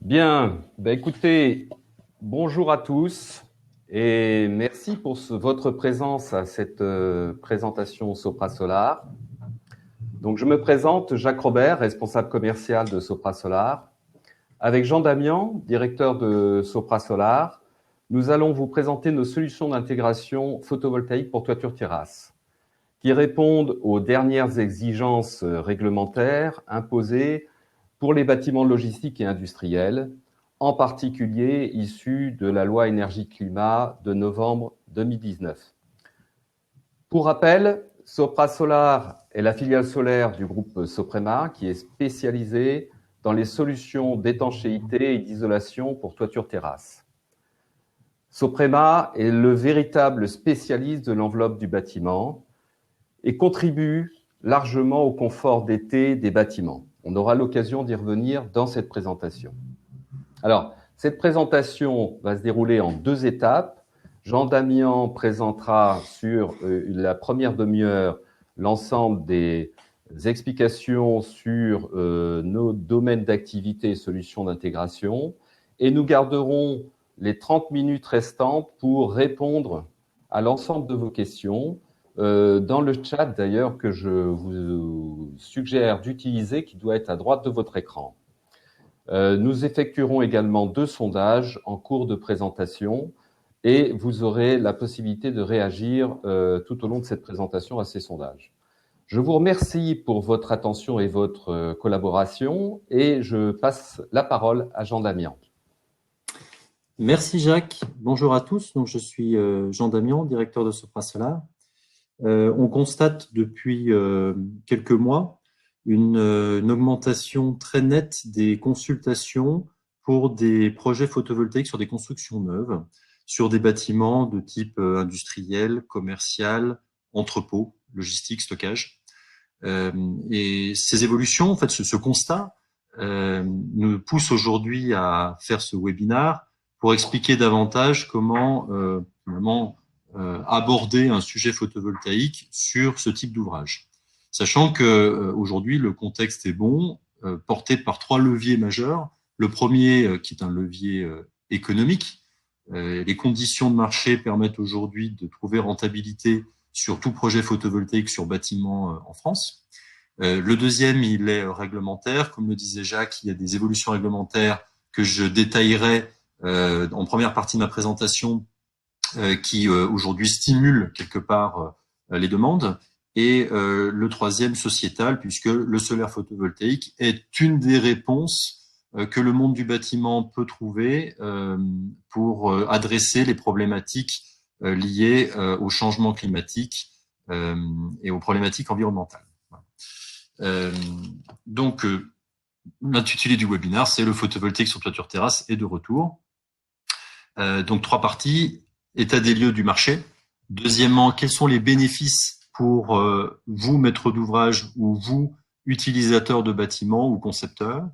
Bien, écoutez, bonjour à tous et merci pour votre présence à cette présentation Sopra Solar. Donc, je me présente, Jacques Robert, responsable commercial de Sopra Solar. Avec Jean Damian, directeur de Sopra Solar, nous allons vous présenter nos solutions d'intégration photovoltaïque pour toiture terrasse qui répondent aux dernières exigences réglementaires imposées pour les bâtiments logistiques et industriels, en particulier issus de la loi énergie-climat de novembre 2019. Pour rappel, Sopra Solar est la filiale solaire du groupe Soprema qui est spécialisée dans les solutions d'étanchéité et d'isolation pour toiture terrasse. Soprema est le véritable spécialiste de l'enveloppe du bâtiment et contribue largement au confort d'été des bâtiments. On aura l'occasion d'y revenir dans cette présentation. Alors, cette présentation va se dérouler en 2 étapes. Jean Damian présentera sur la première demi-heure l'ensemble des explications sur nos domaines d'activité et solutions d'intégration. Et nous garderons les 30 minutes restantes pour répondre à l'ensemble de vos questions dans le chat d'ailleurs que je vous suggère d'utiliser, qui doit être à droite de votre écran. Nous effectuerons également 2 sondages en cours de présentation et vous aurez la possibilité de réagir tout au long de cette présentation à ces sondages. Je vous remercie pour votre attention et votre collaboration et je passe la parole à Jean Damian. Merci Jacques, bonjour à tous. Donc, je suis Jean Damian, directeur de Sopra Solar. On constate depuis quelques mois une augmentation très nette des consultations pour des projets photovoltaïques sur des constructions neuves, sur des bâtiments de type industriel, commercial, entrepôt, logistique, stockage. Et ces évolutions, en fait, ce constat nous pousse aujourd'hui à faire ce webinaire pour expliquer davantage comment finalement aborder un sujet photovoltaïque sur ce type d'ouvrage. Sachant que aujourd'hui le contexte est bon, porté par 3 leviers majeurs. Le premier qui est un levier économique. Les conditions de marché permettent aujourd'hui de trouver rentabilité sur tout projet photovoltaïque sur bâtiment en France. Le deuxième, il est réglementaire. Comme le disait Jacques, il y a des évolutions réglementaires que je détaillerai en première partie de ma présentation qui aujourd'hui stimulent quelque part les demandes. Et le troisième, sociétal, puisque le solaire photovoltaïque est une des réponses que le monde du bâtiment peut trouver pour adresser les problématiques liées au changement climatique et aux problématiques environnementales. Donc, l'intitulé du webinaire, c'est le photovoltaïque sur toiture terrasse est de retour. Donc, 3 parties. État des lieux du marché. Deuxièmement, quels sont les bénéfices pour vous, maître d'ouvrage, ou vous, utilisateur de bâtiments ou concepteur.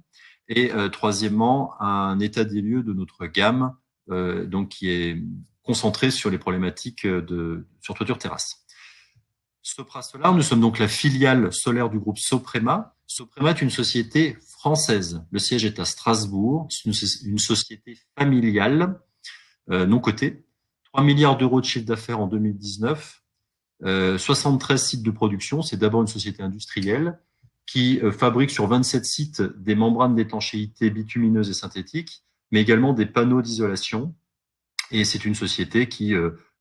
Et troisièmement, un état des lieux de notre gamme, donc qui est concentré sur les problématiques sur toiture terrasse. Sopra Solar, nous sommes donc la filiale solaire du groupe Soprema. Soprema est une société française. Le siège est à Strasbourg. C'est une société familiale, non cotée. 3 milliards d'euros de chiffre d'affaires en 2019, 73 sites de production. C'est d'abord une société industrielle qui fabrique sur 27 sites des membranes d'étanchéité bitumineuses et synthétiques, mais également des panneaux d'isolation. Et c'est une société qui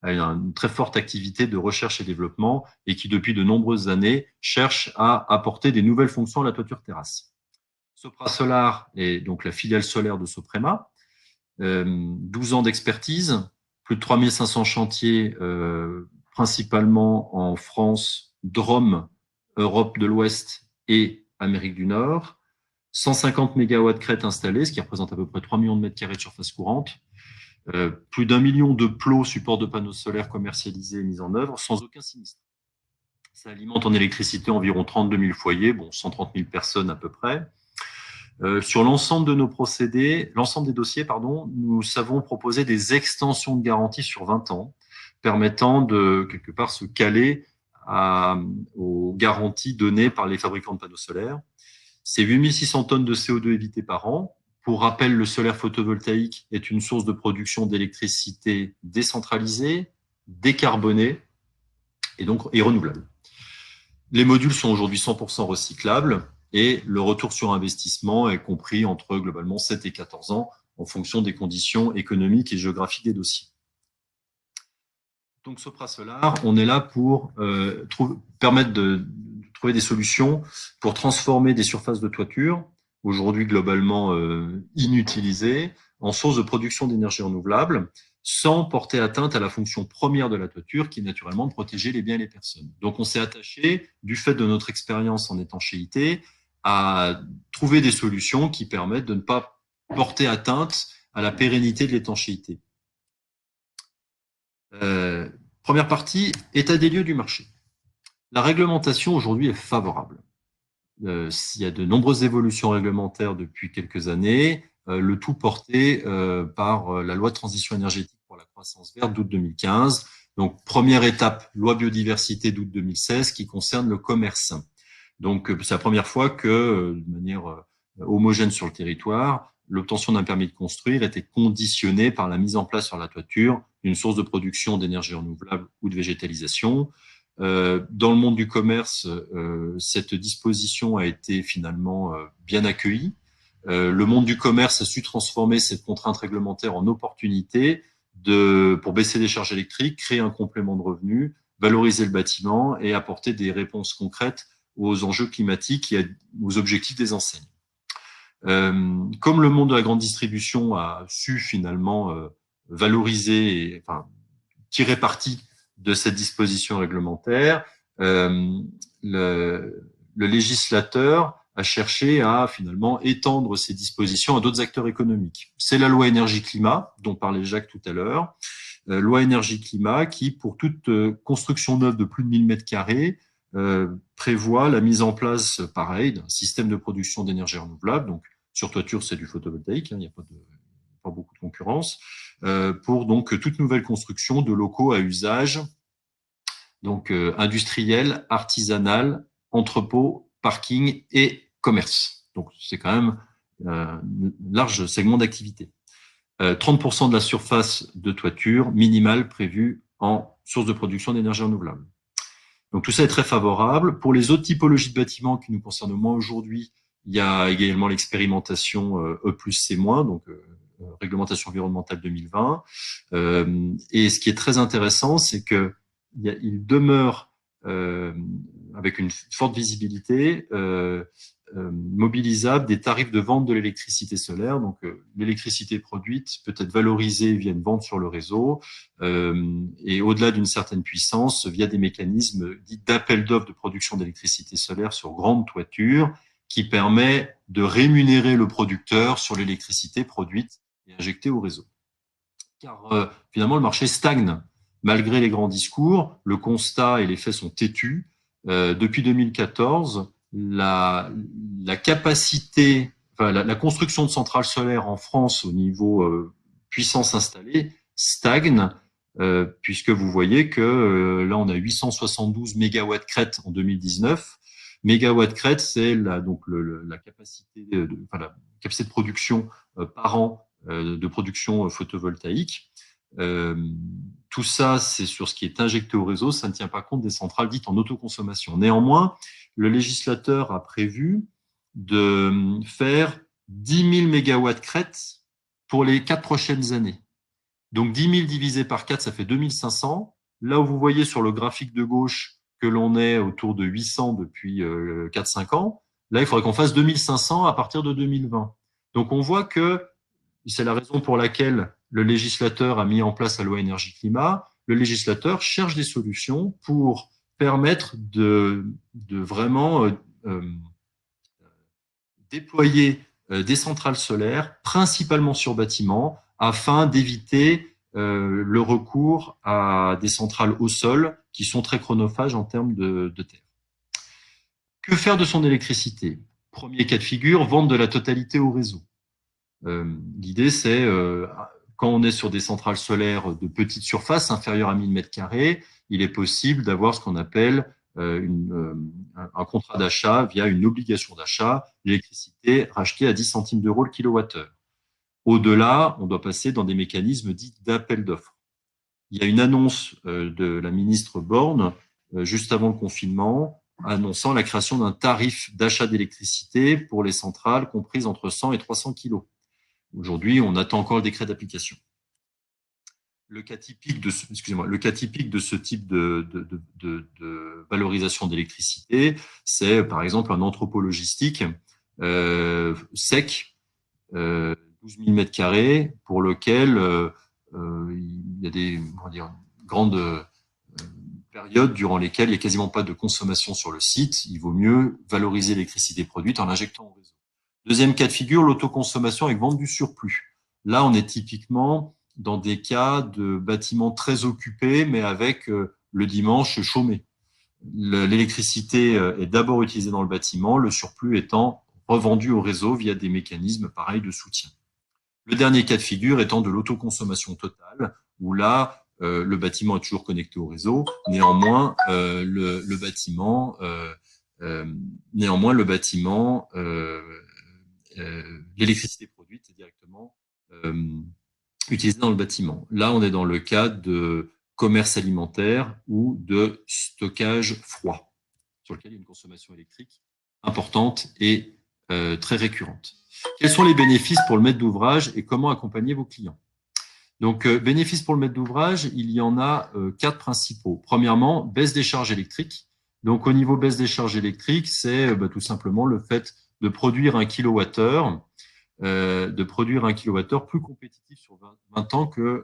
a une très forte activité de recherche et développement et qui, depuis de nombreuses années, cherche à apporter des nouvelles fonctions à la toiture terrasse. Sopra Solar est donc la filiale solaire de Soprema, 12 ans d'expertise, plus de 3500 chantiers, principalement en France, Drôme, Europe de l'Ouest et Amérique du Nord. 150 MW crête installés, ce qui représente à peu près 3 millions de mètres carrés de surface courante. Plus d'1 million de plots support de panneaux solaires commercialisés et mis en œuvre sans aucun sinistre. Ça alimente en électricité environ 32 000 foyers, 130 000 personnes à peu près. Sur l'ensemble de nos procédés, l'ensemble des dossiers, nous savons proposer des extensions de garantie sur 20 ans, permettant de, quelque part, se caler aux garanties données par les fabricants de panneaux solaires. C'est 8 600 tonnes de CO2 évitées par an Pour rappel, le solaire photovoltaïque est une source de production d'électricité décentralisée, décarbonée et renouvelable. Les modules sont aujourd'hui 100% recyclables et le retour sur investissement est compris entre globalement 7 et 14 ans en fonction des conditions économiques et géographiques des dossiers. Donc Sopra Solar, on est là pour permettre de trouver des solutions pour transformer des surfaces de toiture, aujourd'hui globalement inutilisées, en source de production d'énergie renouvelable, sans porter atteinte à la fonction première de la toiture, qui est naturellement de protéger les biens et les personnes. Donc on s'est attaché, du fait de notre expérience en étanchéité, à trouver des solutions qui permettent de ne pas porter atteinte à la pérennité de l'étanchéité. Première partie, état des lieux du marché. La réglementation aujourd'hui est favorable. Il y a de nombreuses évolutions réglementaires depuis quelques années, le tout porté par la loi de transition énergétique pour la croissance verte d'août 2015. Donc, première étape, loi biodiversité d'août 2016 qui concerne le commerce. Donc, c'est la première fois que, de manière homogène sur le territoire, l'obtention d'un permis de construire était conditionnée par la mise en place sur la toiture d'une source de production d'énergie renouvelable ou de végétalisation. Dans le monde du commerce, cette disposition a été finalement bien accueillie. Le monde du commerce a su transformer cette contrainte réglementaire en opportunité pour baisser les charges électriques, créer un complément de revenus, valoriser le bâtiment et apporter des réponses concrètes aux enjeux climatiques et aux objectifs des enseignes. Comme le monde de la grande distribution a su finalement valoriser et tirer parti de cette disposition réglementaire, le législateur a cherché à finalement étendre ces dispositions à d'autres acteurs économiques. C'est la loi énergie-climat dont parlait Jacques tout à l'heure, loi énergie-climat qui, pour toute construction neuve de plus de 1000 m², prévoit la mise en place, pareil, d'un système de production d'énergie renouvelable. Donc, sur toiture, c'est du photovoltaïque, il n'y a pas beaucoup de concurrence, pour donc toute nouvelle construction de locaux à usage, donc industriel, artisanal, entrepôt, parking et commerce. Donc, c'est quand même un large segment d'activité. 30% de la surface de toiture minimale prévue en source de production d'énergie renouvelable. Donc tout ça est très favorable. Pour les autres typologies de bâtiments qui nous concernent moins aujourd'hui, il y a également l'expérimentation E+C-, donc réglementation environnementale 2020. Et ce qui est très intéressant, c'est que il demeure avec une forte visibilité mobilisable des tarifs de vente de l'électricité solaire. Donc, l'électricité produite peut être valorisée via une vente sur le réseau et au-delà d'une certaine puissance via des mécanismes dits d'appel d'offres de production d'électricité solaire sur grande toiture qui permet de rémunérer le producteur sur l'électricité produite et injectée au réseau. Car finalement, le marché stagne. Malgré les grands discours, le constat et les faits sont têtus. Depuis 2014, la capacité, la construction de centrales solaires en France au niveau puissance installée stagne, puisque vous voyez que là on a 872 mégawatts crête en 2019. Mégawatt crête, c'est la capacité la capacité de production par an de production photovoltaïque. Tout ça, c'est sur ce qui est injecté au réseau, ça ne tient pas compte des centrales dites en autoconsommation. Néanmoins, le législateur a prévu de faire 10 000 mégawatts crête pour les 4 prochaines années. Donc 10 000 divisé par 4, ça fait 2500. Là où vous voyez sur le graphique de gauche que l'on est autour de 800 depuis 4-5 ans, là, il faudrait qu'on fasse 2500 à partir de 2020. Donc on voit que c'est la raison pour laquelle le législateur a mis en place la loi énergie-climat. Le législateur cherche des solutions pour permettre de vraiment déployer des centrales solaires, principalement sur bâtiments, afin d'éviter le recours à des centrales au sol qui sont très chronophages en termes de terre. Que faire de son électricité? Premier cas de figure, vendre de la totalité au réseau. L'idée, c'est quand on est sur des centrales solaires de petite surface, inférieure à 1000 m², il est possible d'avoir ce qu'on appelle un contrat d'achat via une obligation d'achat, l'électricité rachetée à 10 centimes d'euros le kilowattheure. Au-delà, on doit passer dans des mécanismes dits d'appel d'offres. Il y a une annonce de la ministre Borne, juste avant le confinement, annonçant la création d'un tarif d'achat d'électricité pour les centrales comprises entre 100 et 300 kilos. Aujourd'hui, on attend encore le décret d'application. Le cas typique de ce type de valorisation d'électricité, c'est par exemple un entrepôt logistique sec, 12 000 mètres carrés, pour lequel il y a des grandes périodes durant lesquelles il n'y a quasiment pas de consommation sur le site. Il vaut mieux valoriser l'électricité produite en l'injectant au réseau. Deuxième cas de figure, l'autoconsommation avec vente du surplus. Là, on est typiquement dans des cas de bâtiments très occupés, mais avec le dimanche chômé. L'électricité est d'abord utilisée dans le bâtiment, le surplus étant revendu au réseau via des mécanismes pareils de soutien. Le dernier cas de figure étant de l'autoconsommation totale, où là, le bâtiment est toujours connecté au réseau, néanmoins, l'électricité produite est directement utilisée dans le bâtiment. Là, on est dans le cas de commerce alimentaire ou de stockage froid, sur lequel il y a une consommation électrique importante et très récurrente. Quels sont les bénéfices pour le maître d'ouvrage et comment accompagner vos clients? Donc, bénéfices pour le maître d'ouvrage, il y en a 4 principaux. Premièrement, baisse des charges électriques. Donc, au niveau baisse des charges électriques, c'est tout simplement le fait de produire un kilowattheure plus compétitif sur 20 ans que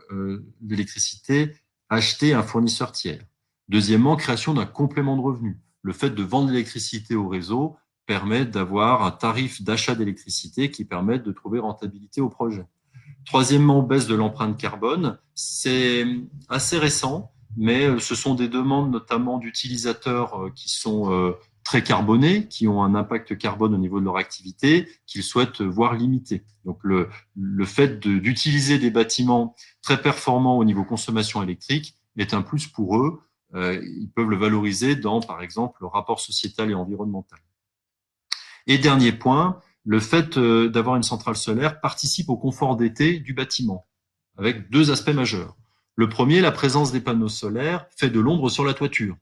l'électricité achetée à un fournisseur tiers. Deuxièmement, création d'un complément de revenu. Le fait de vendre l'électricité au réseau permet d'avoir un tarif d'achat d'électricité qui permet de trouver rentabilité au projet. Troisièmement, baisse de l'empreinte carbone. C'est assez récent, mais ce sont des demandes notamment d'utilisateurs qui sont très carbonés, qui ont un impact carbone au niveau de leur activité, qu'ils souhaitent voir limité. Donc le fait d'utiliser des bâtiments très performants au niveau consommation électrique est un plus pour eux. Ils peuvent le valoriser dans, par exemple, le rapport sociétal et environnemental. Et dernier point, le fait d'avoir une centrale solaire participe au confort d'été du bâtiment, avec 2 aspects majeurs. Le premier, la présence des panneaux solaires fait de l'ombre sur la toiture.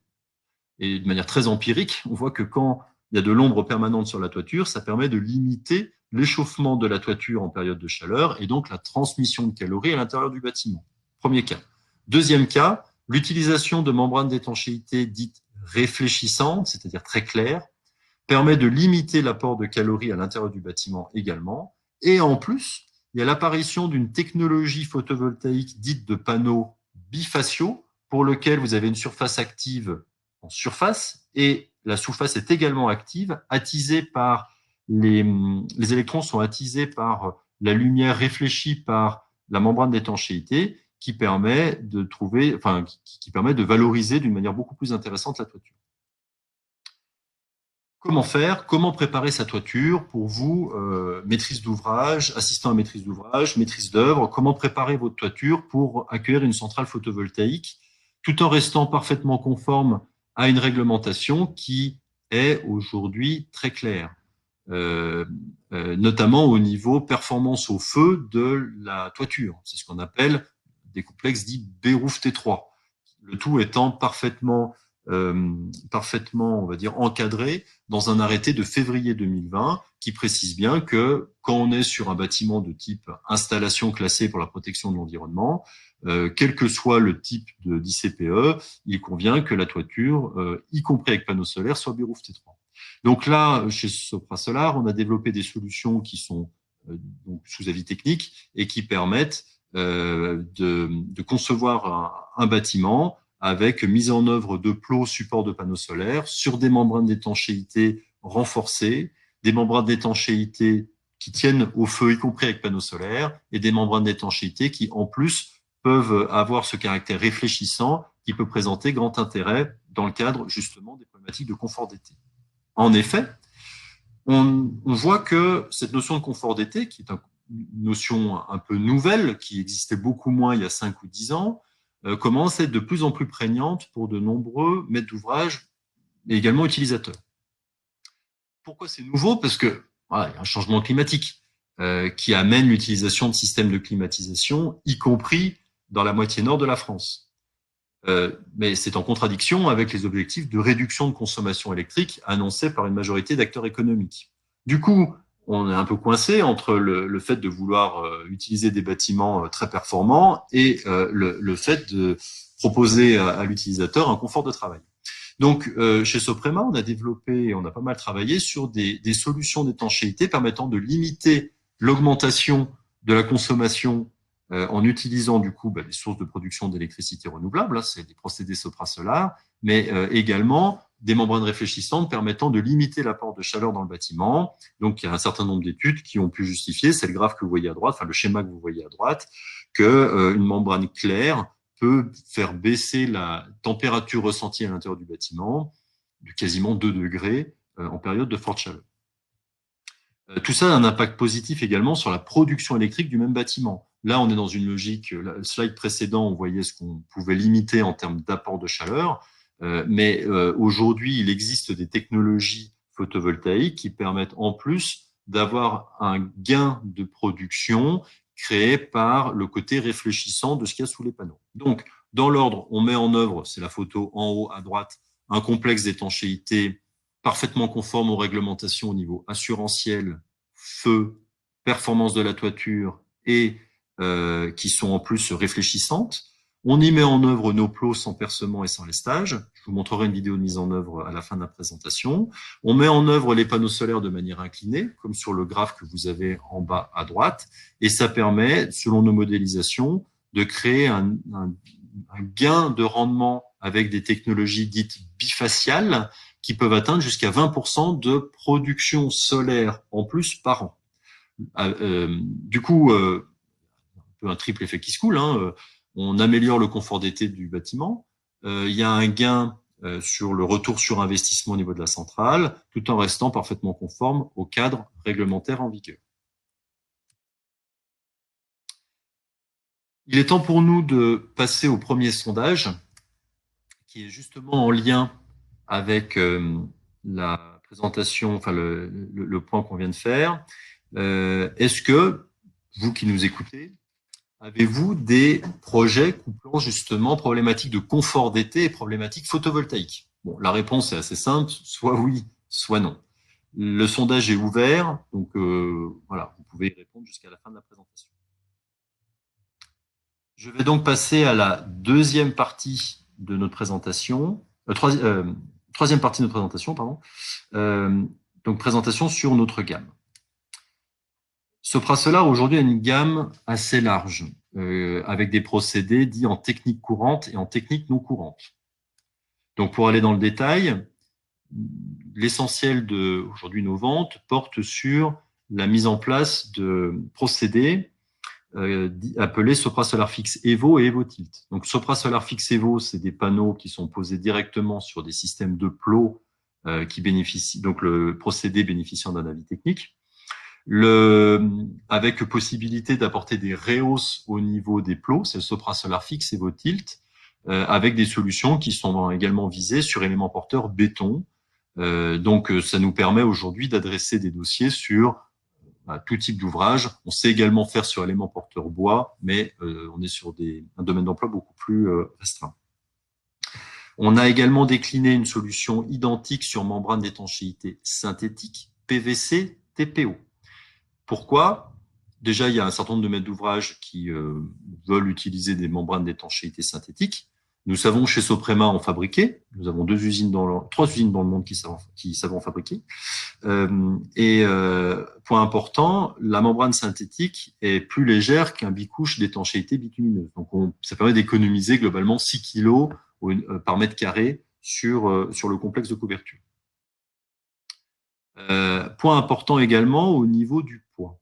Et de manière très empirique, on voit que quand il y a de l'ombre permanente sur la toiture, ça permet de limiter l'échauffement de la toiture en période de chaleur et donc la transmission de calories à l'intérieur du bâtiment. Premier cas. Deuxième cas, l'utilisation de membranes d'étanchéité dites réfléchissantes, c'est-à-dire très claires, permet de limiter l'apport de calories à l'intérieur du bâtiment également. Et en plus, il y a l'apparition d'une technologie photovoltaïque dite de panneaux bifaciaux, pour lequel vous avez une surface active en surface et la sous-face est également active, attisée par les électrons sont attisés par la lumière réfléchie par la membrane d'étanchéité qui permet qui permet de valoriser d'une manière beaucoup plus intéressante la toiture. Comment faire? Comment préparer sa toiture pour vous, maîtrise d'ouvrage, assistant à maîtrise d'ouvrage, maîtrise d'œuvre? Comment préparer votre toiture pour accueillir une centrale photovoltaïque tout en restant parfaitement conforme à une réglementation qui est aujourd'hui très claire, notamment au niveau performance au feu de la toiture. C'est ce qu'on appelle des complexes dits B-Roof T3. Le tout étant parfaitement, on va dire, encadré dans un arrêté de février 2020 qui précise bien que quand on est sur un bâtiment de type installation classée pour la protection de l'environnement, quel que soit le type d'ICPE, il convient que la toiture, y compris avec panneaux solaires, soit B-Roof T3. Donc là, chez Sopra Solar, on a développé des solutions qui sont donc sous avis technique et qui permettent de concevoir un bâtiment avec mise en œuvre de plots support de panneaux solaires sur des membranes d'étanchéité renforcées, des membranes d'étanchéité qui tiennent au feu, y compris avec panneaux solaires, et des membranes d'étanchéité qui, en plus, peuvent avoir ce caractère réfléchissant qui peut présenter grand intérêt dans le cadre, justement, des problématiques de confort d'été. En effet, on voit que cette notion de confort d'été, qui est une notion un peu nouvelle, qui existait beaucoup moins il y a 5 ou 10 ans, commence à être de plus en plus prégnante pour de nombreux maîtres d'ouvrage et également utilisateurs. Pourquoi c'est nouveau? Parce que voilà, il y a un changement climatique. qui amène l'utilisation de systèmes de climatisation, y compris dans la moitié nord de la France. Mais c'est en contradiction avec les objectifs de réduction de consommation électrique annoncés par une majorité d'acteurs économiques. Du coup, on est un peu coincé entre le fait de vouloir utiliser des bâtiments très performants et le fait de proposer à l'utilisateur un confort de travail. Donc, chez Soprema, on a développé et on a pas mal travaillé sur des solutions d'étanchéité permettant de limiter l'augmentation de la consommation en utilisant du coup des sources de production d'électricité renouvelable, c'est des procédés Sopra-Solar, mais également des membranes réfléchissantes permettant de limiter l'apport de chaleur dans le bâtiment. Donc, il y a un certain nombre d'études qui ont pu justifier, c'est le graphe que vous voyez à droite, enfin le schéma que vous voyez à droite, que une membrane claire peut faire baisser la température ressentie à l'intérieur du bâtiment de quasiment 2 degrés en période de forte chaleur. Tout ça a un impact positif également sur la production électrique du même bâtiment. Là, on est dans une logique, le slide précédent, on voyait ce qu'on pouvait limiter en termes d'apport de chaleur, mais aujourd'hui, il existe des technologies photovoltaïques qui permettent en plus d'avoir un gain de production créé par le côté réfléchissant de ce qu'il y a sous les panneaux. Donc, dans l'ordre, on met en œuvre, c'est la photo en haut à droite, un complexe d'étanchéité parfaitement conforme aux réglementations au niveau assurantiel, feu, performance de la toiture et qui sont en plus réfléchissantes. On y met en œuvre nos plots sans percement et sans lestage. Je vous montrerai une vidéo de mise en œuvre à la fin de la présentation. On met en œuvre les panneaux solaires de manière inclinée, comme sur le graphe que vous avez en bas à droite, et ça permet, selon nos modélisations, de créer un gain de rendement avec des technologies dites bifaciales qui peuvent atteindre jusqu'à 20% de production solaire en plus par an. Du coup, un peu un triple effet qui se coule, on améliore le confort d'été du bâtiment, il y a un gain sur le retour sur investissement au niveau de la centrale, tout en restant parfaitement conforme au cadre réglementaire en vigueur. Il est temps pour nous de passer au premier sondage, qui est justement en lien avec la présentation, enfin le point qu'on vient de faire. Est-ce que, vous qui nous écoutez, avez-vous des projets couplant justement problématiques de confort d'été et problématiques photovoltaïques? Bon, la réponse est assez simple, soit oui, soit non. Le sondage est ouvert, donc voilà, vous pouvez y répondre jusqu'à la fin de la présentation. Je vais donc passer à la deuxième partie de notre présentation, troisième partie de notre présentation, pardon. Donc présentation sur notre gamme. Sopra Solar aujourd'hui a une gamme assez large, avec des procédés dits en technique courante et en technique non courante. Donc pour aller dans le détail, l'essentiel de aujourd'hui nos ventes porte sur la mise en place de procédés appelés Sopra Solar Fix Evo et Evo Tilt. Donc Sopra Solar Fix Evo, c'est des panneaux qui sont posés directement sur des systèmes de plots qui bénéficient, donc le procédé bénéficiant d'un avis technique. Avec possibilité d'apporter des rehausses au niveau des plots, c'est le Sopra Solar Fix Evo Tilt, avec des solutions qui sont également visées sur éléments porteurs béton. Donc ça nous permet aujourd'hui d'adresser des dossiers sur tout type d'ouvrage. On sait également faire sur éléments porteurs bois, mais on est sur un domaine d'emploi beaucoup plus restreint. On a également décliné une solution identique sur membrane d'étanchéité synthétique, PVC, TPO. Pourquoi? Déjà, il y a un certain nombre de maîtres d'ouvrage qui veulent utiliser des membranes d'étanchéité synthétiques. Nous savons chez Soprema en fabriquer. Nous avons trois usines dans le monde qui savent en fabriquer. Point important, la membrane synthétique est plus légère qu'un bicouche d'étanchéité bitumineuse. Donc, ça permet d'économiser globalement 6 kg par mètre carré sur le complexe de couverture. Point important également au niveau du poids.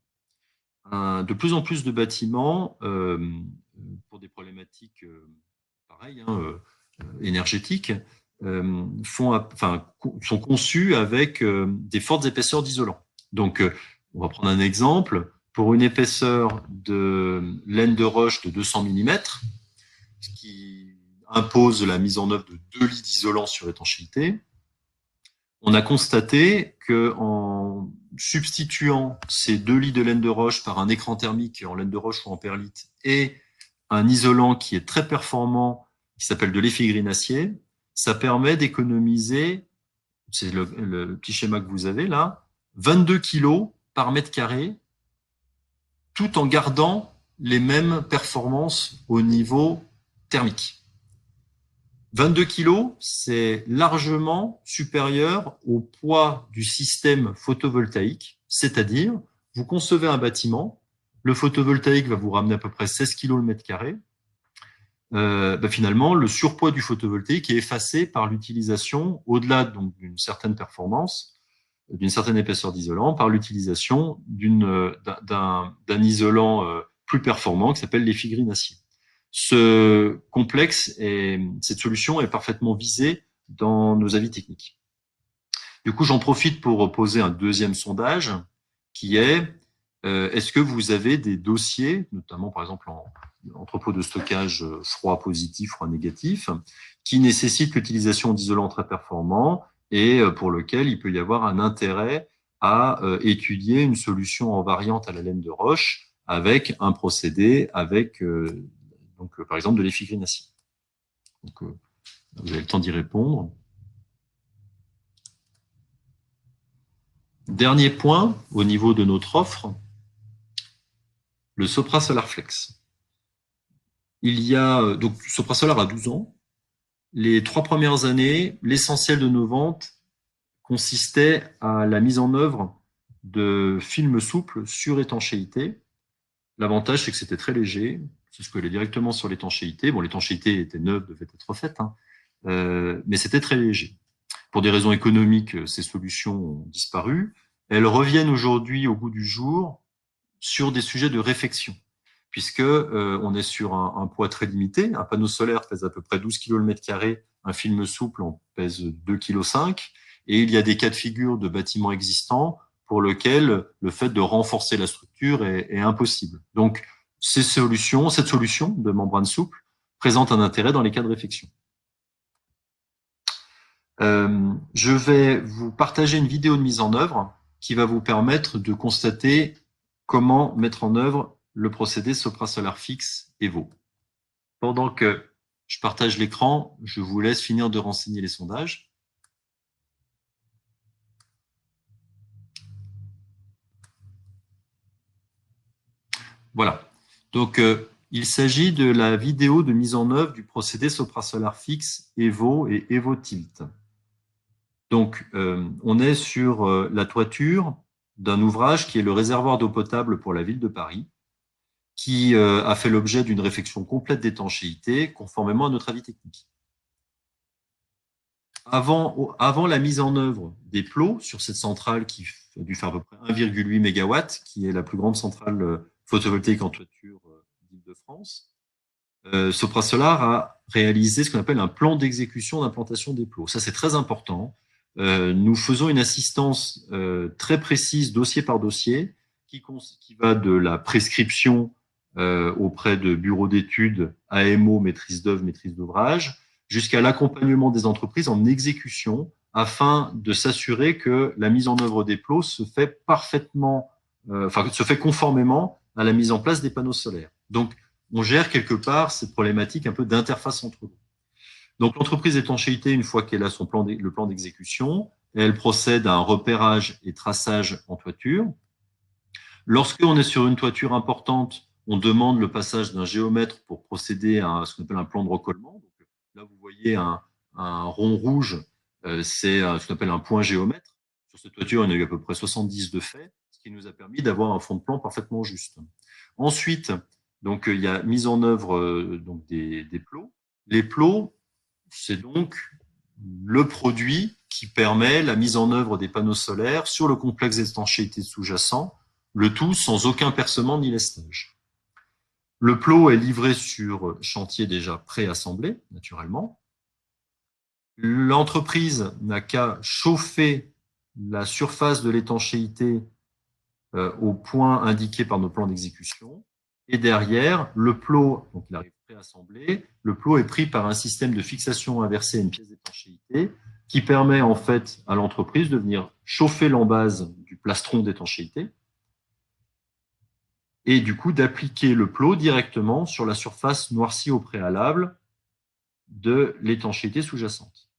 De plus en plus de bâtiments, pour des problématiques pareilles, énergétiques, sont conçus avec des fortes épaisseurs d'isolant. Donc, on va prendre un exemple. Pour une épaisseur de laine de roche de 200 mm, ce qui impose la mise en œuvre de 2 lits d'isolant sur étanchéité, on a constaté qu'en substituant ces 2 lits de laine de roche par un écran thermique en laine de roche ou en perlite et un isolant qui est très performant, qui s'appelle de l'effigrine acier, ça permet d'économiser, c'est le petit schéma que vous avez là, 22 kilos par mètre carré, tout en gardant les mêmes performances au niveau thermique. 22 kilos, c'est largement supérieur au poids du système photovoltaïque, c'est-à-dire, vous concevez un bâtiment, le photovoltaïque va vous ramener à peu près 16 kilos le mètre carré. Finalement, le surpoids du photovoltaïque est effacé par l'utilisation, au-delà donc d'une certaine performance, d'une certaine épaisseur d'isolant, par l'utilisation d'un isolant plus performant qui s'appelle l'effigrine acier. Ce complexe et cette solution est parfaitement visée dans nos avis techniques. Du coup, j'en profite pour poser un deuxième sondage qui est est-ce que vous avez des dossiers, notamment par exemple en entrepôt de stockage froid positif, froid négatif, qui nécessitent l'utilisation d'isolants très performants et pour lequel il peut y avoir un intérêt à étudier une solution en variante à la laine de roche avec un procédé avec par exemple de l'effigrine acier. Donc, vous avez le temps d'y répondre. Dernier point au niveau de notre offre, le Sopra Solar Flex. Il y a donc Sopra Solar a 12 ans. Les 3 premières années, l'essentiel de nos ventes consistait à la mise en œuvre de films souples sur étanchéité. L'avantage, c'est que c'était très léger. C'est ce que collait directement sur l'étanchéité. Bon, l'étanchéité était neuve, devait être faite, hein. Mais c'était très léger. Pour des raisons économiques, ces solutions ont disparu. Elles reviennent aujourd'hui au goût du jour sur des sujets de réfection, puisque on est sur un poids très limité. Un panneau solaire pèse à peu près 12 kg le mètre carré, un film souple en pèse 2,5 kg, et il y a des cas de figure de bâtiments existants pour lesquels le fait de renforcer la structure est impossible. Donc, cette solution de membrane souple présente un intérêt dans les cas de réfection. Je vais vous partager une vidéo de mise en œuvre qui va vous permettre de constater comment mettre en œuvre le procédé Sopra Solar Fix Evo. Pendant que je partage l'écran, je vous laisse finir de renseigner les sondages. Voilà. Donc, il s'agit de la vidéo de mise en œuvre du procédé Sopra Solar Fix Evo et Evo Tilt. Donc, on est sur la toiture d'un ouvrage qui est le réservoir d'eau potable pour la ville de Paris, qui a fait l'objet d'une réfection complète d'étanchéité, conformément à notre avis technique. Avant la mise en œuvre des plots sur cette centrale qui a dû faire à peu près 1,8 MW, qui est la plus grande centrale photovoltaïque en toiture d'Île-de-France, Sopra Solar a réalisé ce qu'on appelle un plan d'exécution d'implantation des plots. Ça, c'est très important. Nous faisons une assistance très précise, dossier par dossier, qui va de la prescription auprès de bureaux d'études, AMO, maîtrise d'œuvre, maîtrise d'ouvrage, jusqu'à l'accompagnement des entreprises en exécution, afin de s'assurer que la mise en œuvre des plots se fait se fait conformément à la mise en place des panneaux solaires. Donc, on gère quelque part cette problématique un peu d'interface entre eux. Donc, l'entreprise étanchéité, une fois qu'elle a le plan d'exécution, elle procède à un repérage et traçage en toiture. Lorsqu'on est sur une toiture importante, on demande le passage d'un géomètre pour procéder à ce qu'on appelle un plan de recollement. Donc, là, vous voyez un rond rouge, c'est ce qu'on appelle un point géomètre. Sur cette toiture, il y en a eu à peu près 70 de fait, ce qui nous a permis d'avoir un fond de plan parfaitement juste. Ensuite, donc, il y a mise en œuvre donc des plots. Les plots, c'est donc le produit qui permet la mise en œuvre des panneaux solaires sur le complexe d'étanchéité sous-jacent, le tout sans aucun percement ni lestage. Le plot est livré sur chantier déjà préassemblé, naturellement. L'entreprise n'a qu'à chauffer la surface de l'étanchéité au point indiqué par nos plans d'exécution. Et derrière, le plot, donc il arrive préassemblé, le plot est pris par un système de fixation inversée à une pièce d'étanchéité qui permet en fait à l'entreprise de venir chauffer l'embase du plastron d'étanchéité, et du coup d'appliquer le plot directement sur la surface noircie au préalable de l'étanchéité sous-jacente.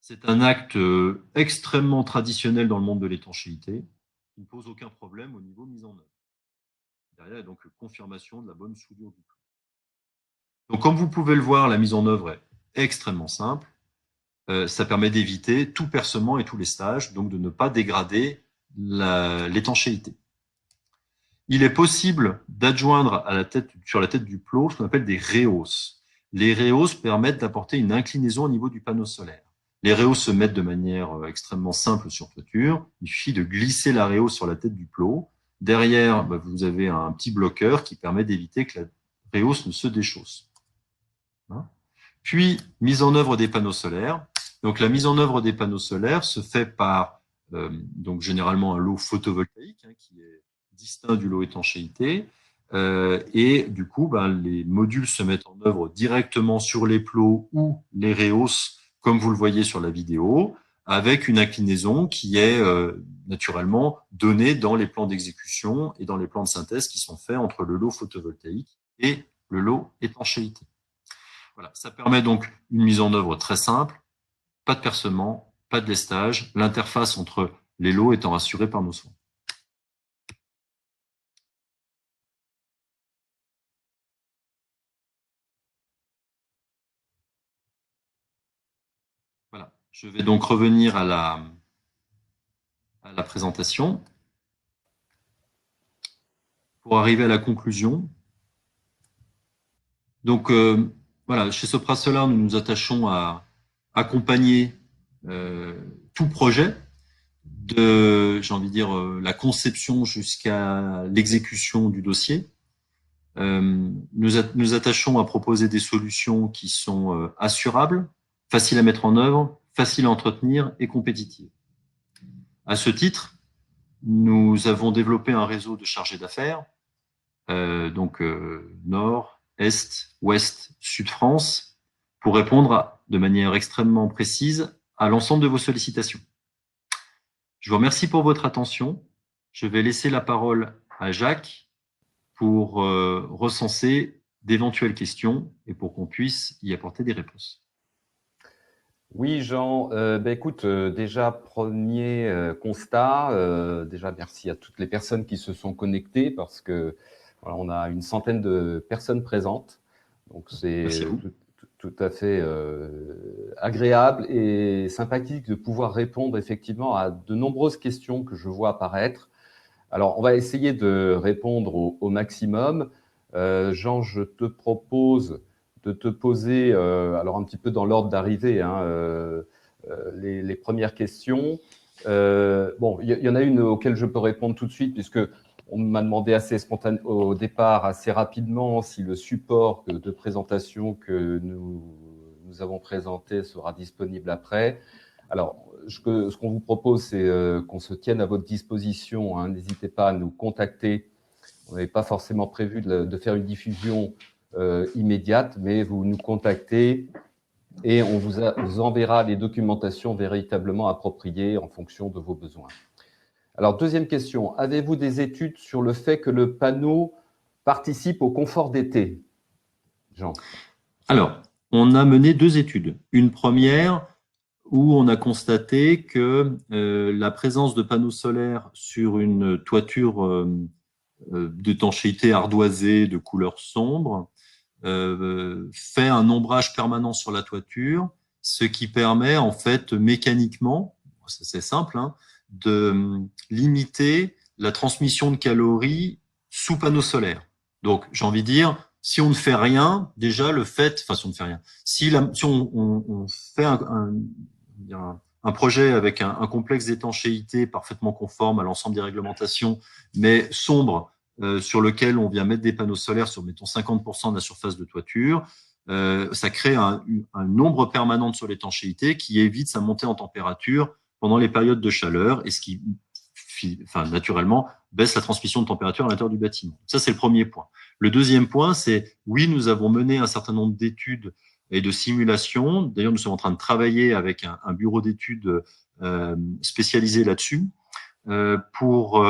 C'est un acte extrêmement traditionnel dans le monde de l'étanchéité, qui ne pose aucun problème au niveau mise en œuvre. Derrière, il y a donc confirmation de la bonne soudure du plot. Donc, comme vous pouvez le voir, la mise en œuvre est extrêmement simple. Ça permet d'éviter tout percement et tous les stages, donc de ne pas dégrader l'étanchéité. Il est possible d'adjoindre sur la tête du plot ce qu'on appelle des rehausses. Les rehausses permettent d'apporter une inclinaison au niveau du panneau solaire. Les rehausses se mettent de manière extrêmement simple sur toiture. Il suffit de glisser la rehausse sur la tête du plot. Derrière, vous avez un petit bloqueur qui permet d'éviter que la rehausse ne se déchausse. Puis, mise en œuvre des panneaux solaires. Donc, la mise en œuvre des panneaux solaires se fait par donc généralement un lot photovoltaïque qui est distinct du lot étanchéité. Et du coup, les modules se mettent en œuvre directement sur les plots ou les rehausses, comme vous le voyez sur la vidéo, avec une inclinaison qui est naturellement donnée dans les plans d'exécution et dans les plans de synthèse qui sont faits entre le lot photovoltaïque et le lot étanchéité. Voilà, ça permet donc une mise en œuvre très simple, pas de percement, pas de lestage, l'interface entre les lots étant assurée par nos soins. Voilà, je vais donc revenir à la présentation pour arriver à la conclusion. Donc, voilà, chez Sopra Solar, nous nous attachons à accompagner tout projet, j'ai envie de dire, la conception jusqu'à l'exécution du dossier. Nous attachons à proposer des solutions qui sont assurables, faciles à mettre en œuvre, faciles à entretenir et compétitives. À ce titre, nous avons développé un réseau de chargés d'affaires, donc Nord, Est, Ouest, Sud France, pour répondre de manière extrêmement précise à l'ensemble de vos sollicitations. Je vous remercie pour votre attention. Je vais laisser la parole à Jacques pour recenser d'éventuelles questions et pour qu'on puisse y apporter des réponses. Oui, Jean. Écoute, déjà, premier constat. Déjà, merci à toutes les personnes qui se sont connectées parce que voilà, on a une centaine de personnes présentes. Donc, c'est tout à fait agréable et sympathique de pouvoir répondre effectivement à de nombreuses questions que je vois apparaître. Alors, on va essayer de répondre au maximum. Jean, je te propose de te poser, alors un petit peu dans l'ordre d'arrivée, les premières questions. Bon, il y en a une auquel je peux répondre tout de suite, puisque on m'a demandé au départ, assez rapidement, si le support de présentation que nous avons présenté sera disponible après. Alors, ce qu'on vous propose, c'est qu'on se tienne à votre disposition. N'hésitez pas à nous contacter. On n'avait pas forcément prévu de faire une diffusion immédiate, mais vous nous contactez et on vous enverra les documentations véritablement appropriées en fonction de vos besoins. Alors, deuxième question. Avez-vous des études sur le fait que le panneau participe au confort d'été, Jean? Alors, on a mené 2 études. Une première où on a constaté que la présence de panneaux solaires sur une toiture d'étanchéité ardoisée de couleur sombre fait un ombrage permanent sur la toiture, ce qui permet en fait mécaniquement, c'est simple, de limiter la transmission de calories sous panneau solaire. Donc, j'ai envie de dire, si on ne fait rien, déjà le fait, enfin si on ne fait rien, si on fait un projet avec un complexe d'étanchéité parfaitement conforme à l'ensemble des réglementations, mais sombre, sur lequel on vient mettre des panneaux solaires sur, mettons, 50% de la surface de toiture, ça crée un nombre permanent sur l'étanchéité qui évite sa montée en température pendant les périodes de chaleur et ce qui, naturellement, baisse la transmission de température à l'intérieur du bâtiment. Ça, c'est le premier point. Le deuxième point, c'est, oui, nous avons mené un certain nombre d'études et de simulations. D'ailleurs, nous sommes en train de travailler avec un bureau d'études spécialisé là-dessus pour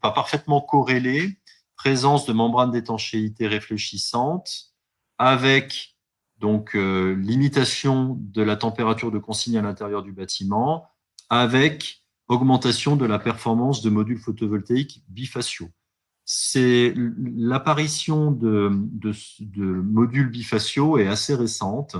pas parfaitement corréler présence de membranes d'étanchéité réfléchissantes avec donc limitation de la température de consigne à l'intérieur du bâtiment avec augmentation de la performance de modules photovoltaïques bifaciaux. C'est l'apparition de modules bifaciaux est assez récente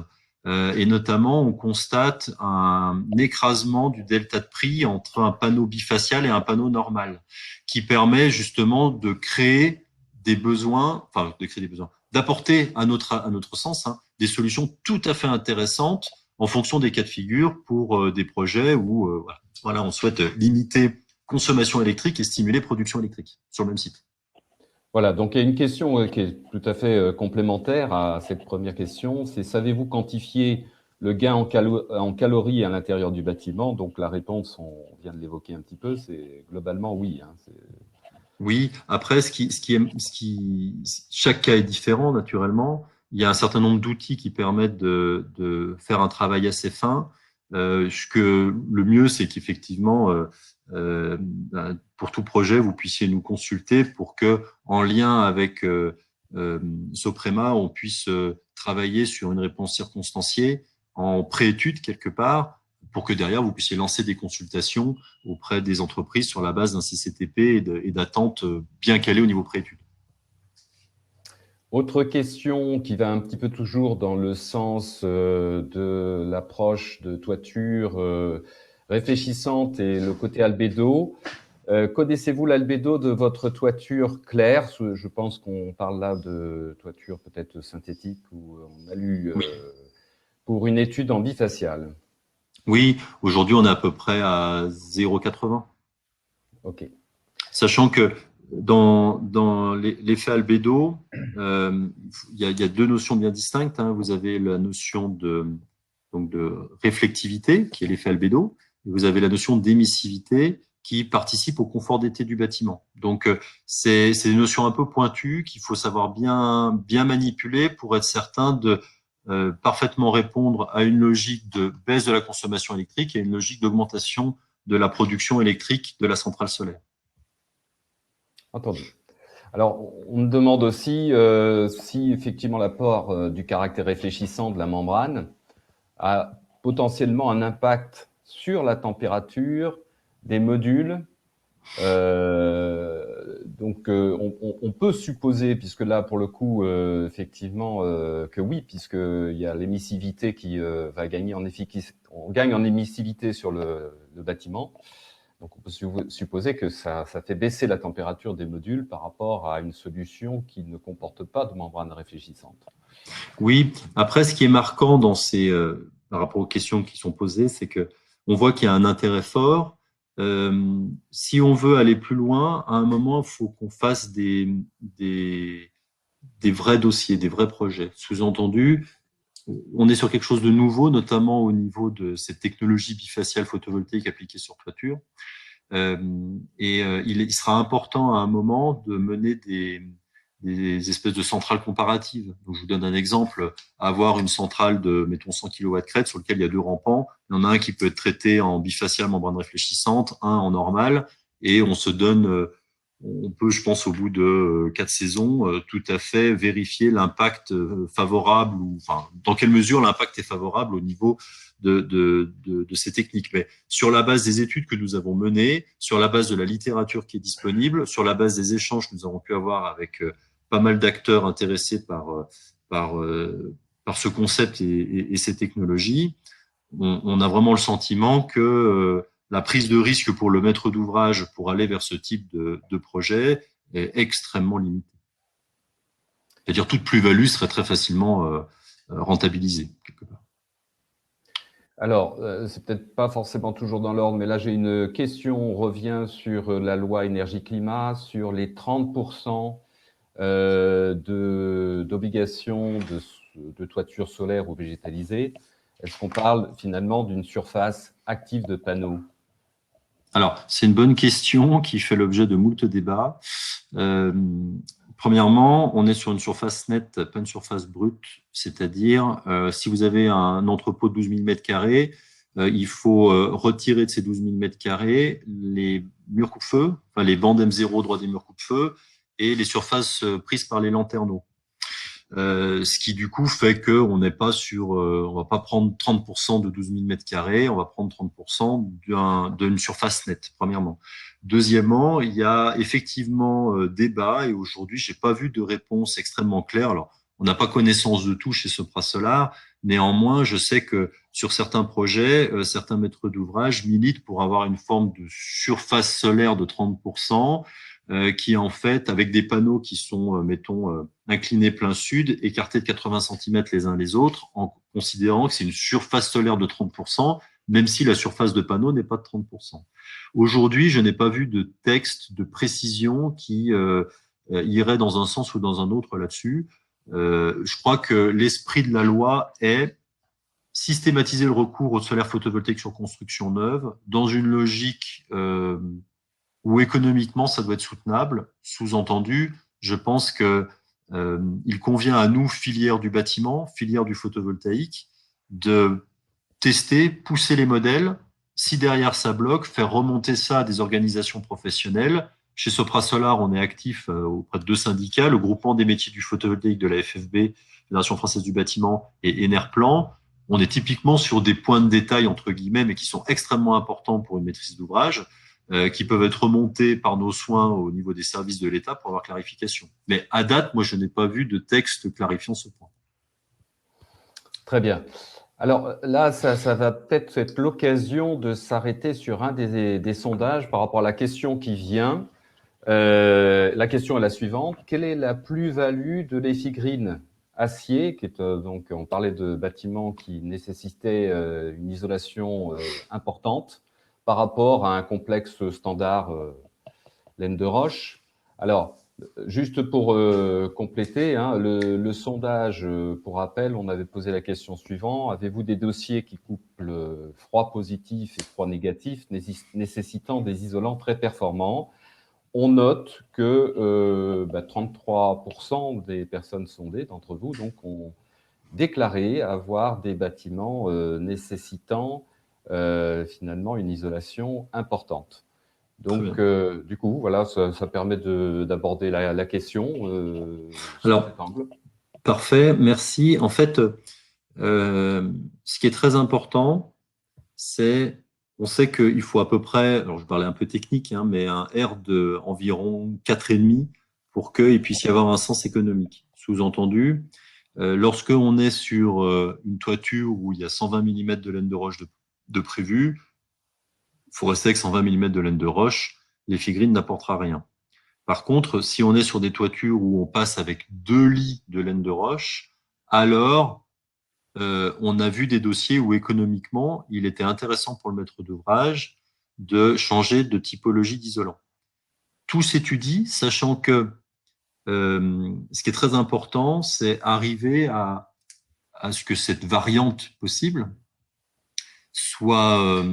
et notamment on constate un écrasement du delta de prix entre un panneau bifacial et un panneau normal qui permet justement de créer des besoins, enfin de créer des besoins, d'apporter à notre sens des solutions tout à fait intéressantes en fonction des cas de figure pour des projets où voilà, on souhaite limiter consommation électrique et stimuler production électrique sur le même site. Voilà, donc il y a une question qui est tout à fait complémentaire à cette première question, c'est savez-vous quantifier le gain en calories à l'intérieur du bâtiment? Donc la réponse, on vient de l'évoquer un petit peu, c'est globalement oui. Oui, après, chaque cas est différent naturellement. Il y a un certain nombre d'outils qui permettent de faire un travail assez fin. Le mieux, c'est qu'effectivement, pour tout projet, vous puissiez nous consulter pour que, en lien avec Soprema, on puisse travailler sur une réponse circonstanciée en préétude quelque part, pour que derrière vous puissiez lancer des consultations auprès des entreprises sur la base d'un CCTP et d'attentes bien calées au niveau préétude. Autre question qui va un petit peu toujours dans le sens de l'approche de toiture réfléchissante et le côté albédo. Connaissez-vous l'albédo de votre toiture claire? Je pense qu'on parle là de toiture peut-être synthétique ou en alu pour une étude en bifacial. Oui, aujourd'hui on est à peu près à 0,80. Ok. Sachant que dans l'effet albédo, il y a deux notions bien distinctes. Vous avez la notion donc de réflectivité, qui est l'effet albédo, et vous avez la notion d'émissivité, qui participe au confort d'été du bâtiment. Donc, c'est des notions un peu pointues qu'il faut savoir bien manipuler pour être certain de parfaitement répondre à une logique de baisse de la consommation électrique et une logique d'augmentation de la production électrique de la centrale solaire. Entendu. Alors, on me demande aussi si effectivement l'apport du caractère réfléchissant de la membrane a potentiellement un impact sur la température des modules. On peut supposer, puisque là, pour le coup, effectivement, que oui, puisqu'il y a l'émissivité qui va gagner en efficacité. On gagne en émissivité sur le bâtiment. Donc, on peut supposer que ça fait baisser la température des modules par rapport à une solution qui ne comporte pas de membrane réfléchissante. Oui, après, ce qui est marquant par rapport aux questions qui sont posées, c'est que on voit qu'il y a un intérêt fort. Si on veut aller plus loin, à un moment, il faut qu'on fasse des vrais dossiers, des vrais projets. Sous-entendu, on est sur quelque chose de nouveau, notamment au niveau de cette technologie bifaciale photovoltaïque appliquée sur toiture. Il sera important à un moment de mener des espèces de centrales comparatives. Donc, je vous donne un exemple. Avoir une centrale de, mettons, 100 kW crête sur lequel il y a deux rampants. Il y en a un qui peut être traité en bifacial membrane réfléchissante, un en normal, et on se donne, on peut, je pense, au bout de 4 saisons, tout à fait vérifier l'impact favorable ou, enfin, dans quelle mesure l'impact est favorable au niveau de ces techniques. Mais sur la base des études que nous avons menées, sur la base de la littérature qui est disponible, sur la base des échanges que nous avons pu avoir avec pas mal d'acteurs intéressés par ce concept et ces technologies, on a vraiment le sentiment que la prise de risque pour le maître d'ouvrage pour aller vers ce type de projet est extrêmement limitée. C'est-à-dire toute plus-value serait très facilement rentabilisée quelque part. Alors, c'est peut-être pas forcément toujours dans l'ordre, mais là j'ai une question. On revient sur la loi énergie-climat, sur les 30% d'obligations de toiture solaire ou végétalisée. Est-ce qu'on parle finalement d'une surface active de panneaux? Alors, c'est une bonne question qui fait l'objet de moult débats. Premièrement, on est sur une surface nette, pas une surface brute, c'est-à-dire si vous avez un entrepôt de 12 000 m², il faut retirer de ces 12 000 mètres carrés les murs coupe-feu, enfin les bandes M0 droit des murs coupe-feu et les surfaces prises par les lanterneaux. Ce qui du coup fait que on n'est pas sur, on va pas prendre 30% de 12 000 mètres carrés, on va prendre 30% d'une surface nette, premièrement. Deuxièmement, il y a effectivement débat et aujourd'hui, j'ai pas vu de réponse extrêmement claire. Alors, on n'a pas connaissance de tout chez Sopra Solar. Néanmoins, je sais que sur certains projets, certains maîtres d'ouvrage militent pour avoir une forme de surface solaire de 30%, qui en fait, avec des panneaux qui sont, mettons, inclinés plein sud, écartés de 80 cm les uns les autres, en considérant que c'est une surface solaire de 30%, même si la surface de panneau n'est pas de 30%. Aujourd'hui, je n'ai pas vu de texte de précision qui irait dans un sens ou dans un autre là-dessus. Je crois que l'esprit de la loi est systématiser le recours au solaire photovoltaïque sur construction neuve dans une logique où économiquement ça doit être soutenable. Sous-entendu, je pense que il convient à nous, filière du bâtiment, filière du photovoltaïque, de tester, pousser les modèles. Si derrière ça bloque, faire remonter ça à des organisations professionnelles. Chez Sopra Solar, on est actif auprès de 2 syndicats, le groupement des métiers du photovoltaïque de la FFB, Fédération française du bâtiment, et Enerplan. On est typiquement sur des points de détail, entre guillemets, mais qui sont extrêmement importants pour une maîtrise d'ouvrage, qui peuvent être remontés par nos soins au niveau des services de l'État pour avoir clarification. Mais à date, moi, je n'ai pas vu de texte clarifiant ce point. Très bien. Alors là, ça va peut-être être l'occasion de s'arrêter sur un des sondages par rapport à la question qui vient. La question est la suivante. Quelle est la plus-value de l'effigrine acier, qui est donc, on parlait de bâtiments qui nécessitaient une isolation importante par rapport à un complexe standard laine de roche. Alors, juste pour compléter, hein, le sondage, pour rappel, on avait posé la question suivante. Avez-vous des dossiers qui couplent froid positif et froid négatif, nécessitant des isolants très performants? On note que 33% des personnes sondées d'entre vous donc, ont déclaré avoir des bâtiments nécessitant finalement une isolation importante. Donc, du coup, voilà, ça permet d'aborder la question sous cet angle. Parfait, merci. En fait, ce qui est très important, c'est, on sait qu'il faut à peu près, alors je parlais un peu technique, hein, mais un R de environ 4,5 pour qu'il puisse y avoir un sens économique. Sous-entendu, lorsque on est sur une toiture où il y a 120 mm de laine de roche de prévu, il faut rester avec 120 mm de laine de roche, l'effigrine n'apportera rien. Par contre, si on est sur des toitures où on passe avec 2 lits de laine de roche, alors on a vu des dossiers où économiquement, il était intéressant pour le maître d'ouvrage de changer de typologie d'isolant. Tout s'étudie, sachant que ce qui est très important, c'est arriver à ce que cette variante possible soit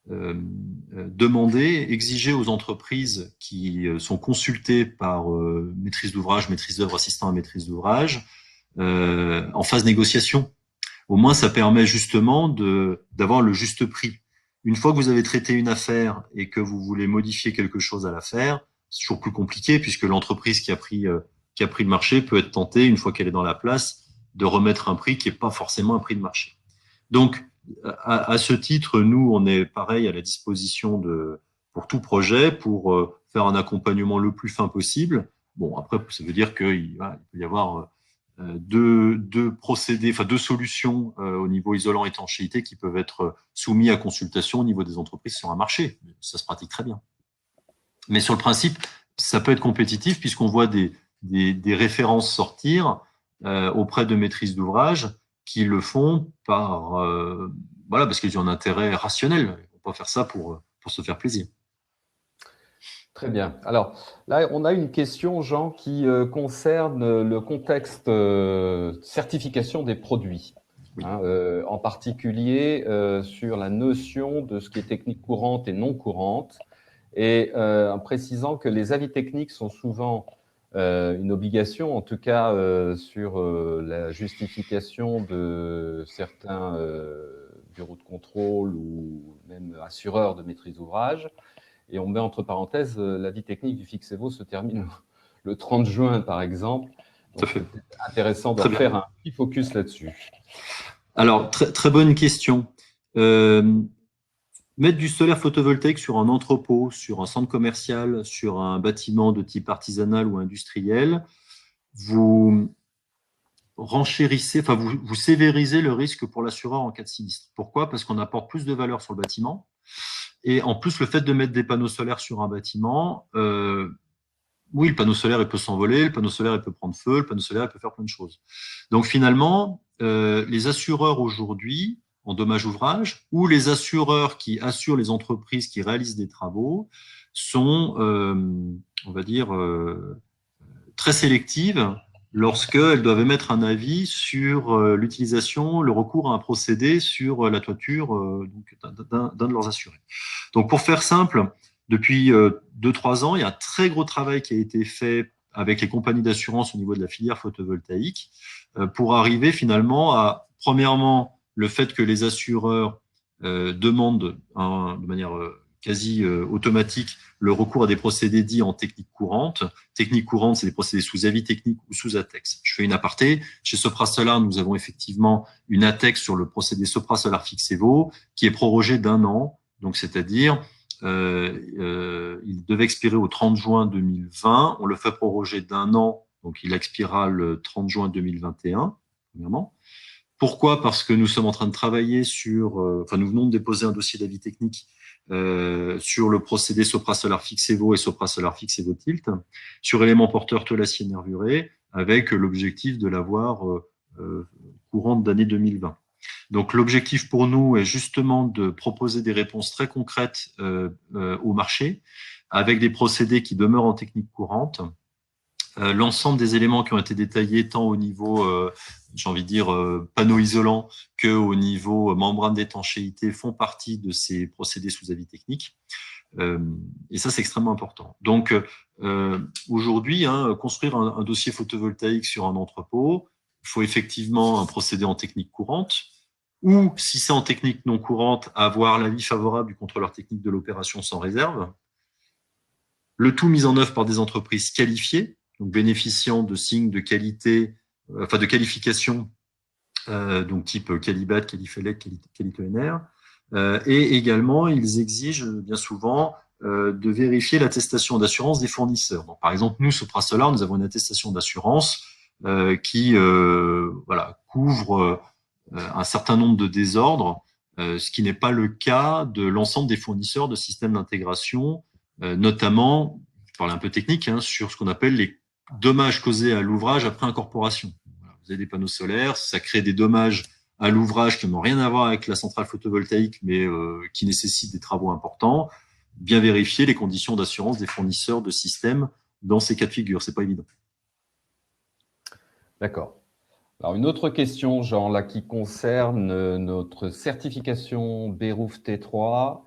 demandée, exigée aux entreprises qui sont consultées par maîtrise d'ouvrage, maîtrise d'œuvre, assistant à maîtrise d'ouvrage, en phase négociation. Au moins, ça permet justement d'avoir le juste prix. Une fois que vous avez traité une affaire et que vous voulez modifier quelque chose à l'affaire, c'est toujours plus compliqué puisque l'entreprise qui a pris le marché peut être tentée, une fois qu'elle est dans la place, de remettre un prix qui n'est pas forcément un prix de marché. Donc, à ce titre, nous, on est pareil à la disposition pour tout projet, pour faire un accompagnement le plus fin possible. Bon, après, ça veut dire qu'il peut y avoir deux procédés, enfin 2 solutions au niveau isolant étanchéité qui peuvent être soumis à consultation au niveau des entreprises sur un marché. Ça se pratique très bien. Mais sur le principe, ça peut être compétitif puisqu'on voit des références sortir auprès de maîtrises d'ouvrage qui le font parce qu'ils ont un intérêt rationnel. On ne peut pas faire ça pour se faire plaisir. Très bien. Alors là, on a une question, Jean, qui concerne le contexte certification des produits. Oui. Hein, en particulier sur la notion de ce qui est technique courante et non courante, et en précisant que les avis techniques sont souvent une obligation, en tout cas sur la justification de certains bureau de contrôle ou même assureur de maîtrise d'ouvrage. Et on met entre parenthèses, l'avis technique du Fixevo se termine le 30 juin, par exemple. Donc, c'est intéressant de faire un petit focus là-dessus. Alors, très bonne question. Mettre du solaire photovoltaïque sur un entrepôt, sur un centre commercial, sur un bâtiment de type artisanal ou industriel, vous renchérissez, enfin vous sévérisez le risque pour l'assureur en cas de sinistre. Pourquoi? Parce qu'on apporte plus de valeur sur le bâtiment. Et en plus, le fait de mettre des panneaux solaires sur un bâtiment, oui, le panneau solaire, il peut s'envoler, le panneau solaire, il peut prendre feu, le panneau solaire, il peut faire plein de choses. Donc finalement, les assureurs aujourd'hui, en dommages ouvrages, ou les assureurs qui assurent les entreprises qui réalisent des travaux, sont, on va dire, très sélectives lorsqu'elles doivent émettre un avis sur l'utilisation, le recours à un procédé sur la toiture d'un de leurs assurés. Donc pour faire simple, depuis 2-3 ans, il y a un très gros travail qui a été fait avec les compagnies d'assurance au niveau de la filière photovoltaïque pour arriver finalement à, premièrement, le fait que les assureurs demandent de manière quasi automatique le recours à des procédés dits en technique courante. Technique courante, c'est des procédés sous avis technique ou sous ATEX. Je fais une aparté. Chez Sopra Solar, nous avons effectivement une ATEX sur le procédé Sopra Solar Fixevo qui est prorogé d'1 an. Donc, c'est-à-dire, il devait expirer au 30 juin 2020. On le fait proroger d'1 an. Donc, il expirera le 30 juin 2021, premièrement. Pourquoi? Parce que nous sommes en train de travailler sur, nous venons de déposer un dossier d'avis technique sur le procédé Sopra Solar Fixevo et Sopra Solar Fixevo Tilt, sur éléments porteurs telaciers nervurés, avec l'objectif de l'avoir courante d'année 2020. Donc l'objectif pour nous est justement de proposer des réponses très concrètes au marché, avec des procédés qui demeurent en technique courante. L'ensemble des éléments qui ont été détaillés tant au niveau, j'ai envie de dire, panneau isolant que au niveau membrane d'étanchéité font partie de ces procédés sous avis technique. Et ça, c'est extrêmement important. Donc, aujourd'hui, construire un dossier photovoltaïque sur un entrepôt, il faut effectivement un procédé en technique courante, ou, si c'est en technique non courante, avoir l'avis favorable du contrôleur technique de l'opération sans réserve. Le tout mis en œuvre par des entreprises qualifiées, donc bénéficiant de signes de qualité, de qualification, donc type Qualibat, Qualifelec, Qualito-NR. Et également, ils exigent bien souvent de vérifier l'attestation d'assurance des fournisseurs. Donc, par exemple, nous, Sopra Solar, nous avons une attestation d'assurance qui couvre un certain nombre de désordres, ce qui n'est pas le cas de l'ensemble des fournisseurs de systèmes d'intégration, notamment, je parle un peu technique, sur ce qu'on appelle les dommages causés à l'ouvrage après incorporation. Voilà, vous avez des panneaux solaires, ça crée des dommages à l'ouvrage qui n'ont rien à voir avec la centrale photovoltaïque, mais qui nécessitent des travaux importants. Bien vérifier les conditions d'assurance des fournisseurs de systèmes dans ces cas de figure, c'est pas évident. D'accord. Alors, une autre question, Jean, là, qui concerne notre certification BROUF T3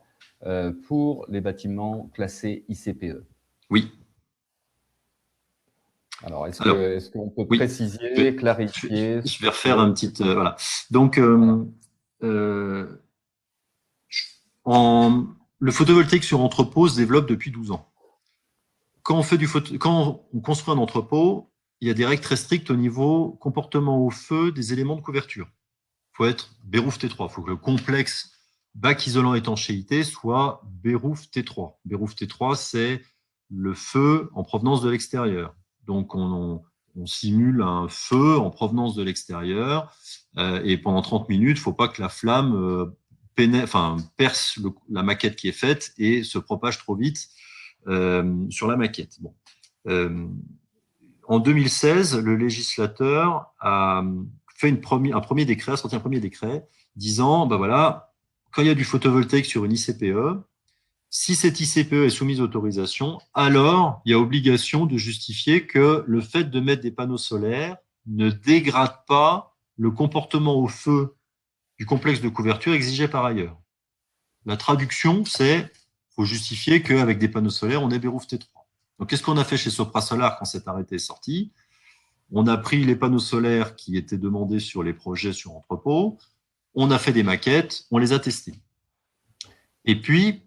pour les bâtiments classés ICPE. Oui. Alors, est-ce qu'on peut préciser, clarifier? Je vais refaire un petit... voilà. Donc, le photovoltaïque sur entrepôt se développe depuis 12 ans. Quand on construit un entrepôt, il y a des règles très strictes au niveau comportement au feu des éléments de couverture. Il faut être BROUF T3. Il faut que le complexe bac isolant étanchéité soit BROUF T3. BROUF T3, c'est le feu en provenance de l'extérieur. Donc, on simule un feu en provenance de l'extérieur et pendant 30 minutes, il ne faut pas que la flamme perce la maquette qui est faite et se propage trop vite sur la maquette. Bon. En 2016, le législateur a fait un premier décret disant, voilà, quand il y a du photovoltaïque sur une ICPE, si cette ICPE est soumise à autorisation, alors il y a obligation de justifier que le fait de mettre des panneaux solaires ne dégrade pas le comportement au feu du complexe de couverture exigé par ailleurs. La traduction, c'est qu'il faut justifier qu'avec des panneaux solaires, on est BROUF T3. Donc, qu'est-ce qu'on a fait chez Sopra Solar quand cet arrêté est sorti? On a pris les panneaux solaires qui étaient demandés sur les projets sur entrepôt, on a fait des maquettes, on les a testées. Et puis,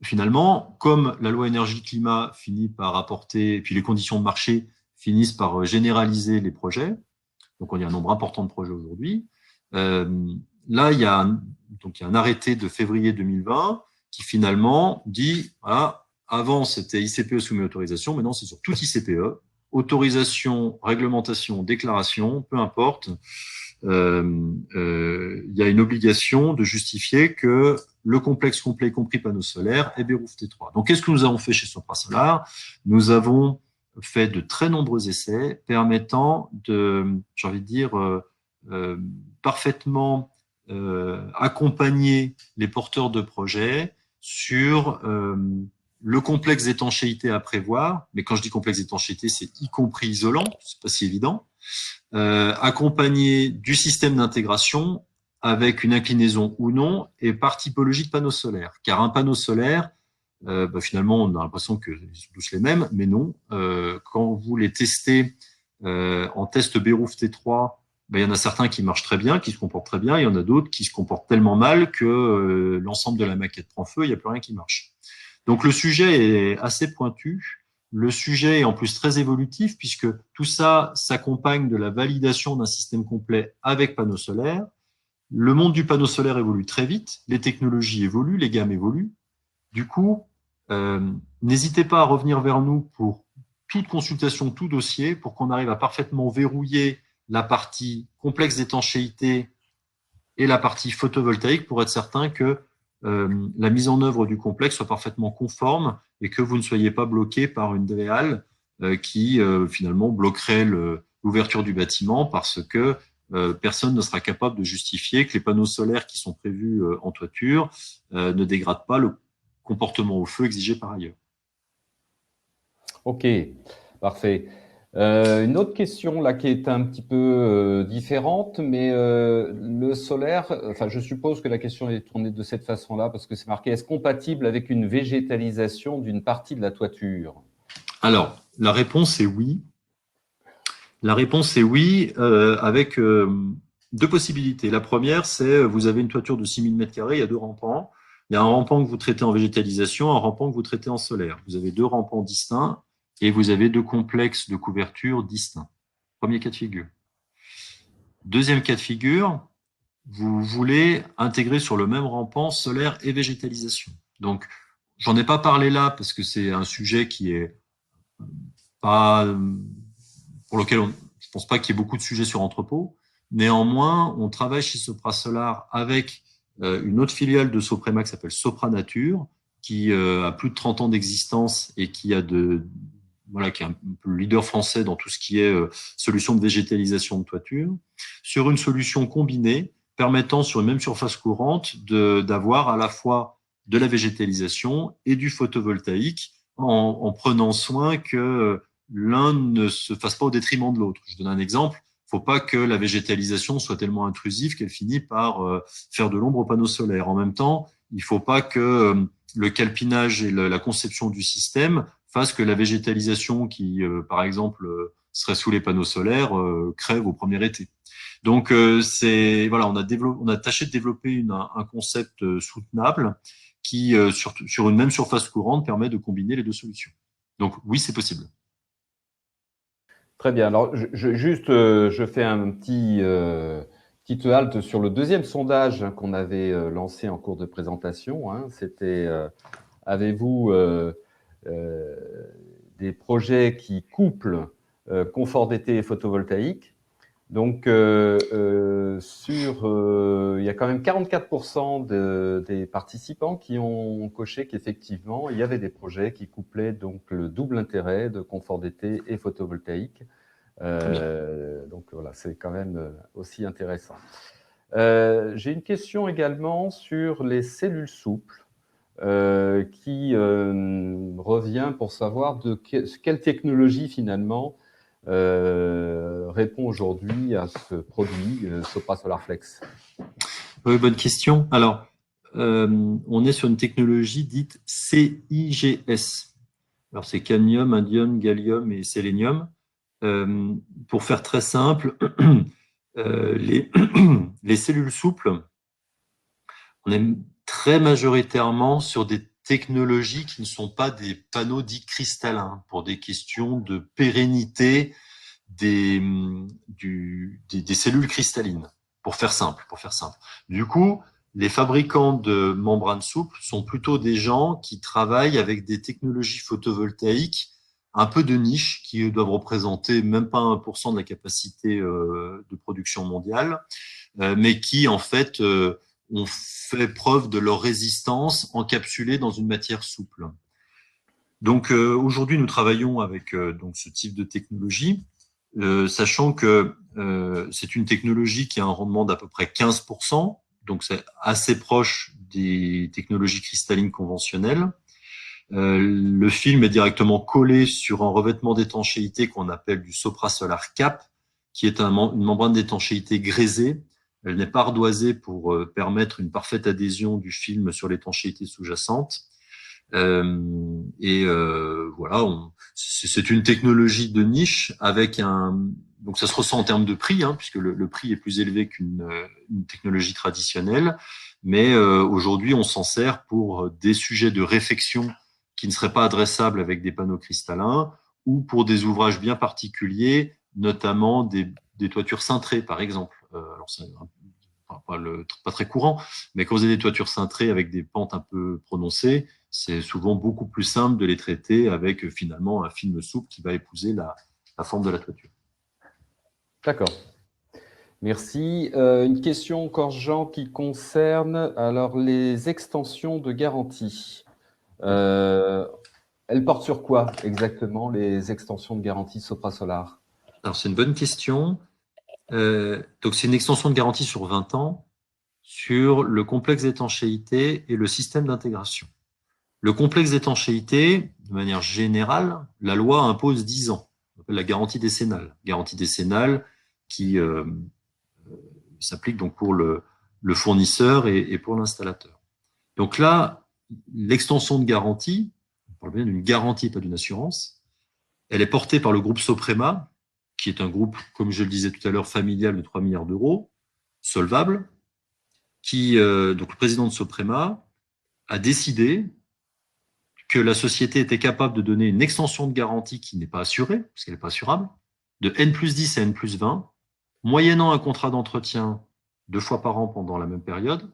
finalement, comme la loi énergie-climat finit par apporter, et puis les conditions de marché finissent par généraliser les projets, donc on a un nombre important de projets aujourd'hui, là, il y a un arrêté de février 2020 qui finalement dit, voilà, avant c'était ICPE soumis à autorisation, maintenant c'est sur tout ICPE, autorisation, réglementation, déclaration, peu importe, il y a une obligation de justifier que le complexe complet, y compris panneaux solaires, est Béruf T3. Donc, qu'est-ce que nous avons fait chez Sopra Solar? Nous avons fait de très nombreux essais permettant de, j'ai envie de dire, parfaitement accompagner les porteurs de projets sur le complexe d'étanchéité à prévoir. Mais quand je dis complexe d'étanchéité, c'est y compris isolant, c'est pas si évident. Accompagné du système d'intégration avec une inclinaison ou non et par typologie de panneau solaire. Car un panneau solaire, finalement, on a l'impression qu'ils sont tous les mêmes, mais non. Quand vous les testez en test Béruf T3, il y en a certains qui marchent très bien, qui se comportent très bien, il y en a d'autres qui se comportent tellement mal que l'ensemble de la maquette prend feu, il n'y a plus rien qui marche. Donc le sujet est assez pointu. Le sujet est en plus très évolutif puisque tout ça s'accompagne de la validation d'un système complet avec panneaux solaires. Le monde du panneau solaire évolue très vite, les technologies évoluent, les gammes évoluent. Du coup, n'hésitez pas à revenir vers nous pour toute consultation, tout dossier, pour qu'on arrive à parfaitement verrouiller la partie complexe d'étanchéité et la partie photovoltaïque pour être certain que la mise en œuvre du complexe soit parfaitement conforme et que vous ne soyez pas bloqué par une DREAL qui finalement bloquerait l'ouverture du bâtiment parce que personne ne sera capable de justifier que les panneaux solaires qui sont prévus en toiture ne dégradent pas le comportement au feu exigé par ailleurs. Ok, parfait. Une autre question là qui est un petit peu différente, mais le solaire, enfin je suppose que la question est tournée de cette façon-là parce que c'est marqué, est-ce compatible avec une végétalisation d'une partie de la toiture? Alors, la réponse est oui. La réponse est oui, avec deux possibilités. La première, c'est vous avez une toiture de 6000 m², il y a deux rampants. Il y a un rampant que vous traitez en végétalisation, un rampant que vous traitez en solaire. Vous avez deux rampants distincts et vous avez deux complexes de couverture distincts. Premier cas de figure. Deuxième cas de figure, vous voulez intégrer sur le même rampant solaire et végétalisation. Donc, j'en ai pas parlé là parce que c'est un sujet qui est pas pour lequel je pense pas qu'il y ait beaucoup de sujets sur entrepôt. Néanmoins, on travaille chez Sopra Solar avec une autre filiale de Soprema qui s'appelle Sopra Nature, qui a plus de 30 ans d'existence et qui a qui est un peu le leader français dans tout ce qui est solution de végétalisation de toiture, sur une solution combinée permettant sur une même surface courante d'avoir à la fois de la végétalisation et du photovoltaïque en prenant soin que l'un ne se fasse pas au détriment de l'autre. Je donne un exemple. Il ne faut pas que la végétalisation soit tellement intrusive qu'elle finit par faire de l'ombre aux panneaux solaires. En même temps, il ne faut pas que le calpinage et la conception du système fassent que la végétalisation qui, par exemple, serait sous les panneaux solaires, crève au premier été. Donc, voilà, on a tâché de développer un concept soutenable qui, sur une même surface courante, permet de combiner les deux solutions. Donc, oui, c'est possible. Très bien. Alors, je fais un petite halte sur le deuxième sondage qu'on avait lancé en cours de présentation. C'était avez-vous des projets qui couplent confort d'été et photovoltaïque? Donc, il y a quand même 44% des participants qui ont coché qu'effectivement, il y avait des projets qui couplaient donc le double intérêt de confort d'été et photovoltaïque. Donc voilà, c'est quand même aussi intéressant. J'ai une question également sur les cellules souples qui revient pour savoir de quelle technologie finalement répond aujourd'hui à ce produit Sopra Solar Flex. Oui, bonne question. Alors, on est sur une technologie dite CIGS. Alors, c'est cadmium, indium, gallium et sélénium. Pour faire très simple, les cellules souples On est très majoritairement sur des technologies qui ne sont pas des panneaux dits cristallins pour des questions de pérennité des cellules cristallines, pour faire simple. Du coup, les fabricants de membranes souples sont plutôt des gens qui travaillent avec des technologies photovoltaïques un peu de niche, qui doivent représenter même pas 1% de la capacité de production mondiale, mais qui en fait ont fait preuve de leur résistance encapsulée dans une matière souple. Donc aujourd'hui, nous travaillons avec donc ce type de technologie, sachant que c'est une technologie qui a un rendement d'à peu près 15%, donc c'est assez proche des technologies cristallines conventionnelles. Le film est directement collé sur un revêtement d'étanchéité qu'on appelle du Sopra Solar Cap, qui est une membrane d'étanchéité grésée. Elle n'est pas ardoisée pour permettre une parfaite adhésion du film sur l'étanchéité sous-jacente. Voilà, c'est une technologie de niche avec donc ça se ressent en termes de prix, hein, puisque le prix est plus élevé qu'une technologie traditionnelle. Mais aujourd'hui, on s'en sert pour des sujets de réfection qui ne seraient pas adressables avec des panneaux cristallins, ou pour des ouvrages bien particuliers, notamment des toitures cintrées, par exemple. Alors c'est pas très courant, mais quand vous avez des toitures cintrées avec des pentes un peu prononcées, c'est souvent beaucoup plus simple de les traiter avec finalement un film souple qui va épouser la forme de la toiture. D'accord. Merci. Une question encore, Jean, qui concerne alors les extensions de garantie. Elles portent sur quoi exactement, les extensions de garantie Sopra Solar? Alors c'est une bonne question. Donc c'est une extension de garantie sur 20 ans sur le complexe d'étanchéité et le système d'intégration. Le complexe d'étanchéité, de manière générale, la loi impose 10 ans. On appelle la garantie décennale. Garantie décennale qui s'applique donc pour le fournisseur et pour l'installateur. Donc là, l'extension de garantie, on parle bien d'une garantie, pas d'une assurance, elle est portée par le groupe Soprema, qui est un groupe, comme je le disais tout à l'heure, familial de 3 milliards d'euros, solvable, qui, donc le président de Soprema, a décidé que la société était capable de donner une extension de garantie qui n'est pas assurée, parce qu'elle n'est pas assurable, de N+10 à N+20, moyennant un contrat d'entretien 2 fois par an pendant la même période,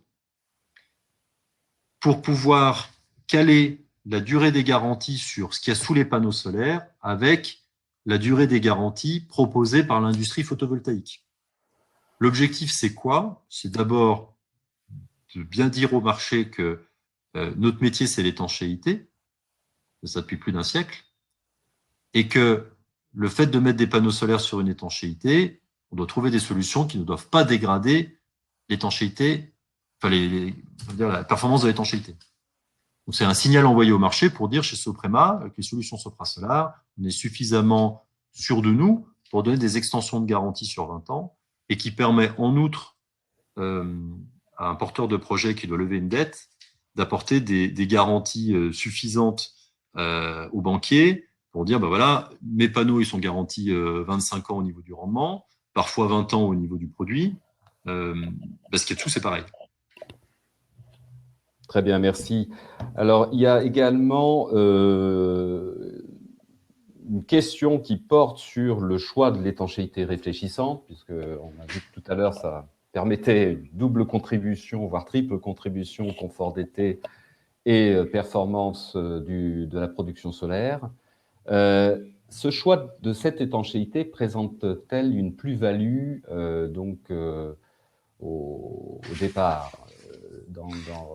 pour pouvoir caler la durée des garanties sur ce qu'il y a sous les panneaux solaires avec la durée des garanties proposée par l'industrie photovoltaïque. L'objectif, c'est quoi? C'est d'abord de bien dire au marché que notre métier, c'est l'étanchéité, ça depuis plus d'un siècle, et que le fait de mettre des panneaux solaires sur une étanchéité, on doit trouver des solutions qui ne doivent pas dégrader l'étanchéité, enfin la performance de l'étanchéité. Donc c'est un signal envoyé au marché pour dire chez Soprema, avec les solutions Sopra Solar, on est suffisamment sûr de nous pour donner des extensions de garantie sur 20 ans et qui permet en outre à un porteur de projet qui doit lever une dette d'apporter des garanties suffisantes aux banquiers pour dire, ben voilà, mes panneaux, ils sont garantis 25 ans au niveau du rendement, parfois 20 ans au niveau du produit. Parce qu'il y a tout, c'est pareil. Très bien, merci. Alors, il y a également une question qui porte sur le choix de l'étanchéité réfléchissante, puisqu'on a vu que tout à l'heure, ça permettait une double contribution, voire triple contribution, confort d'été et performance de la production solaire. Ce choix de cette étanchéité présente-t-elle une plus-value au départ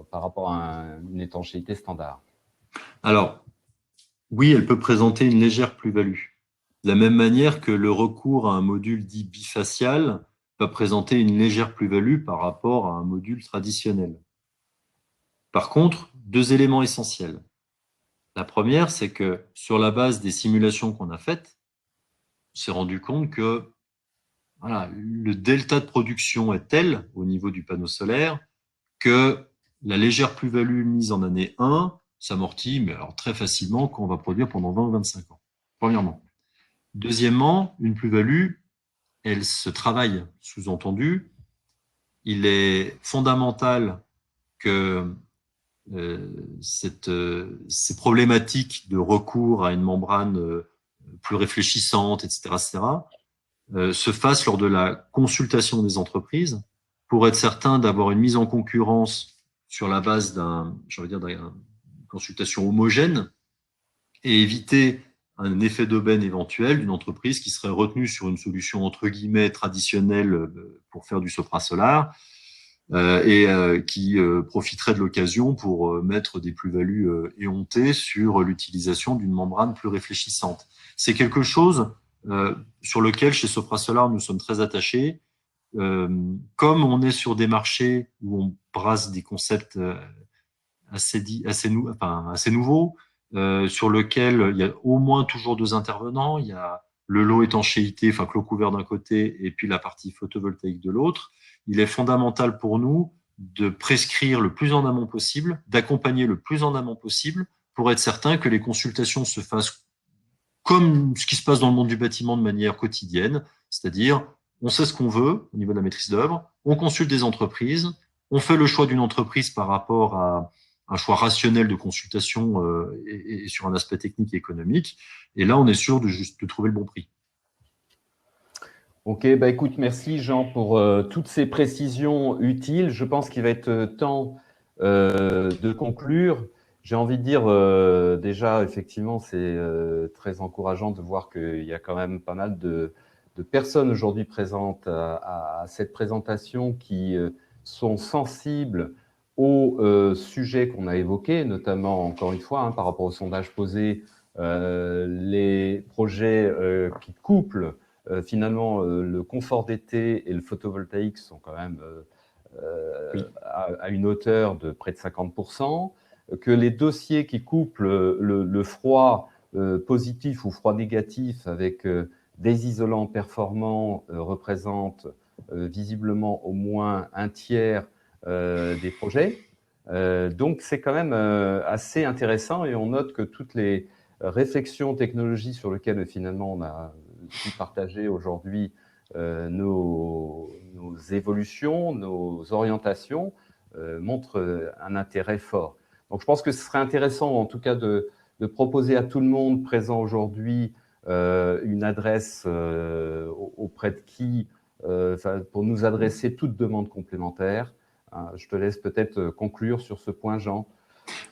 par rapport à une étanchéité standard? Alors, oui, elle peut présenter une légère plus-value. De la même manière que le recours à un module dit bifacial va présenter une légère plus-value par rapport à un module traditionnel. Par contre, 2 éléments essentiels. La première, c'est que sur la base des simulations qu'on a faites, on s'est rendu compte que voilà, le delta de production est tel au niveau du panneau solaire que la légère plus-value mise en année 1 s'amortit, mais alors très facilement quand on va produire pendant 20 ou 25 ans. Premièrement. Deuxièmement, une plus-value, elle se travaille. Sous-entendu, il est fondamental que ces problématiques de recours à une membrane plus réfléchissante, etc., se fassent lors de la consultation des entreprises pour être certain d'avoir une mise en concurrence sur la base d'une consultation homogène et éviter un effet d'aubaine éventuel d'une entreprise qui serait retenue sur une solution entre guillemets traditionnelle pour faire du soprasolar qui profiterait de l'occasion pour mettre des plus-values éhontées sur l'utilisation d'une membrane plus réfléchissante. C'est quelque chose sur lequel, chez Soprasolar, nous sommes très attachés. Comme on est sur des marchés où on brasse des concepts assez nouveaux, sur lequel il y a au moins toujours deux intervenants. Il y a le lot étanchéité, enfin clos couvert d'un côté, et puis la partie photovoltaïque de l'autre. Il est fondamental pour nous de prescrire le plus en amont possible, d'accompagner le plus en amont possible pour être certain que les consultations se fassent comme ce qui se passe dans le monde du bâtiment de manière quotidienne, c'est-à-dire on sait ce qu'on veut au niveau de la maîtrise d'œuvre, on consulte des entreprises, on fait le choix d'une entreprise par rapport à un choix rationnel de consultation et sur un aspect technique et économique, et là on est sûr de trouver le bon prix. Ok, bah écoute, merci Jean pour toutes ces précisions utiles. Je pense qu'il va être temps de conclure. J'ai envie de dire déjà, effectivement, c'est très encourageant de voir qu'il y a quand même pas mal de personnes aujourd'hui présentes à cette présentation qui sont sensibles aux sujets qu'on a évoqués, notamment, encore une fois, par rapport au sondage posé, les projets qui couplent finalement, le confort d'été et le photovoltaïque sont quand même Oui. à une hauteur de près de 50%, que les dossiers qui couplent le froid positif ou froid négatif avec des isolants performants représentent visiblement au moins un tiers des projets. Donc, c'est quand même assez intéressant et on note que toutes les réflexions technologiques sur lesquelles finalement on a pu partager aujourd'hui nos évolutions, nos orientations, montrent un intérêt fort. Donc je pense que ce serait intéressant en tout cas de proposer à tout le monde présent aujourd'hui une adresse auprès de qui, pour nous adresser toute demande complémentaire. Je te laisse peut-être conclure sur ce point, Jean.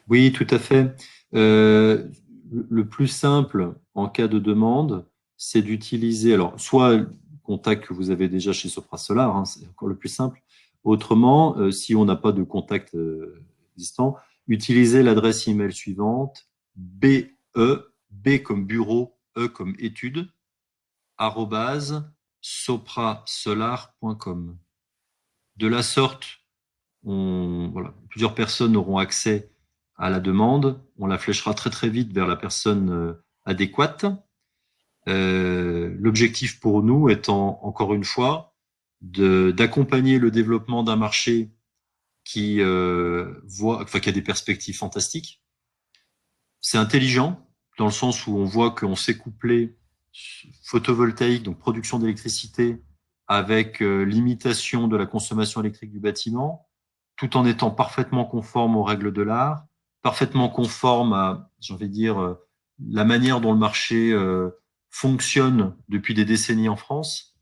Oui, tout à fait. Le plus simple en cas de demande, c'est d'utiliser, alors, soit le contact que vous avez déjà chez Soprasolar, c'est encore le plus simple. Autrement, si on n'a pas de contact existant, utilisez l'adresse email suivante, B comme bureau, E comme étude, @soprasolar.com. De la sorte, plusieurs personnes auront accès à la demande. On la fléchera très très vite vers la personne adéquate. L'objectif pour nous étant, encore une fois, d'accompagner le développement d'un marché qui qui a des perspectives fantastiques. C'est intelligent dans le sens où on voit qu'on sait coupler photovoltaïque, donc production d'électricité, avec limitation de la consommation électrique du bâtiment, tout en étant parfaitement conforme aux règles de l'art, parfaitement conforme à, j'ai envie de dire, la manière dont le marché fonctionne depuis des décennies en France.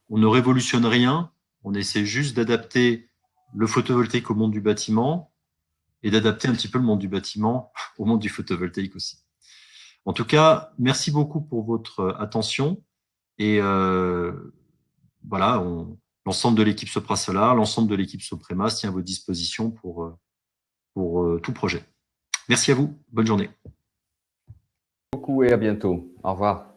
On ne révolutionne rien, on essaie juste d'adapter le photovoltaïque au monde du bâtiment et d'adapter un petit peu le monde du bâtiment au monde du photovoltaïque aussi. En tout cas, merci beaucoup pour votre attention et voilà, l'ensemble de l'équipe Soprasolar, l'ensemble de l'équipe Sopremas tient à votre disposition pour tout projet. Merci à vous, bonne journée. Beaucoup et à bientôt. Au revoir.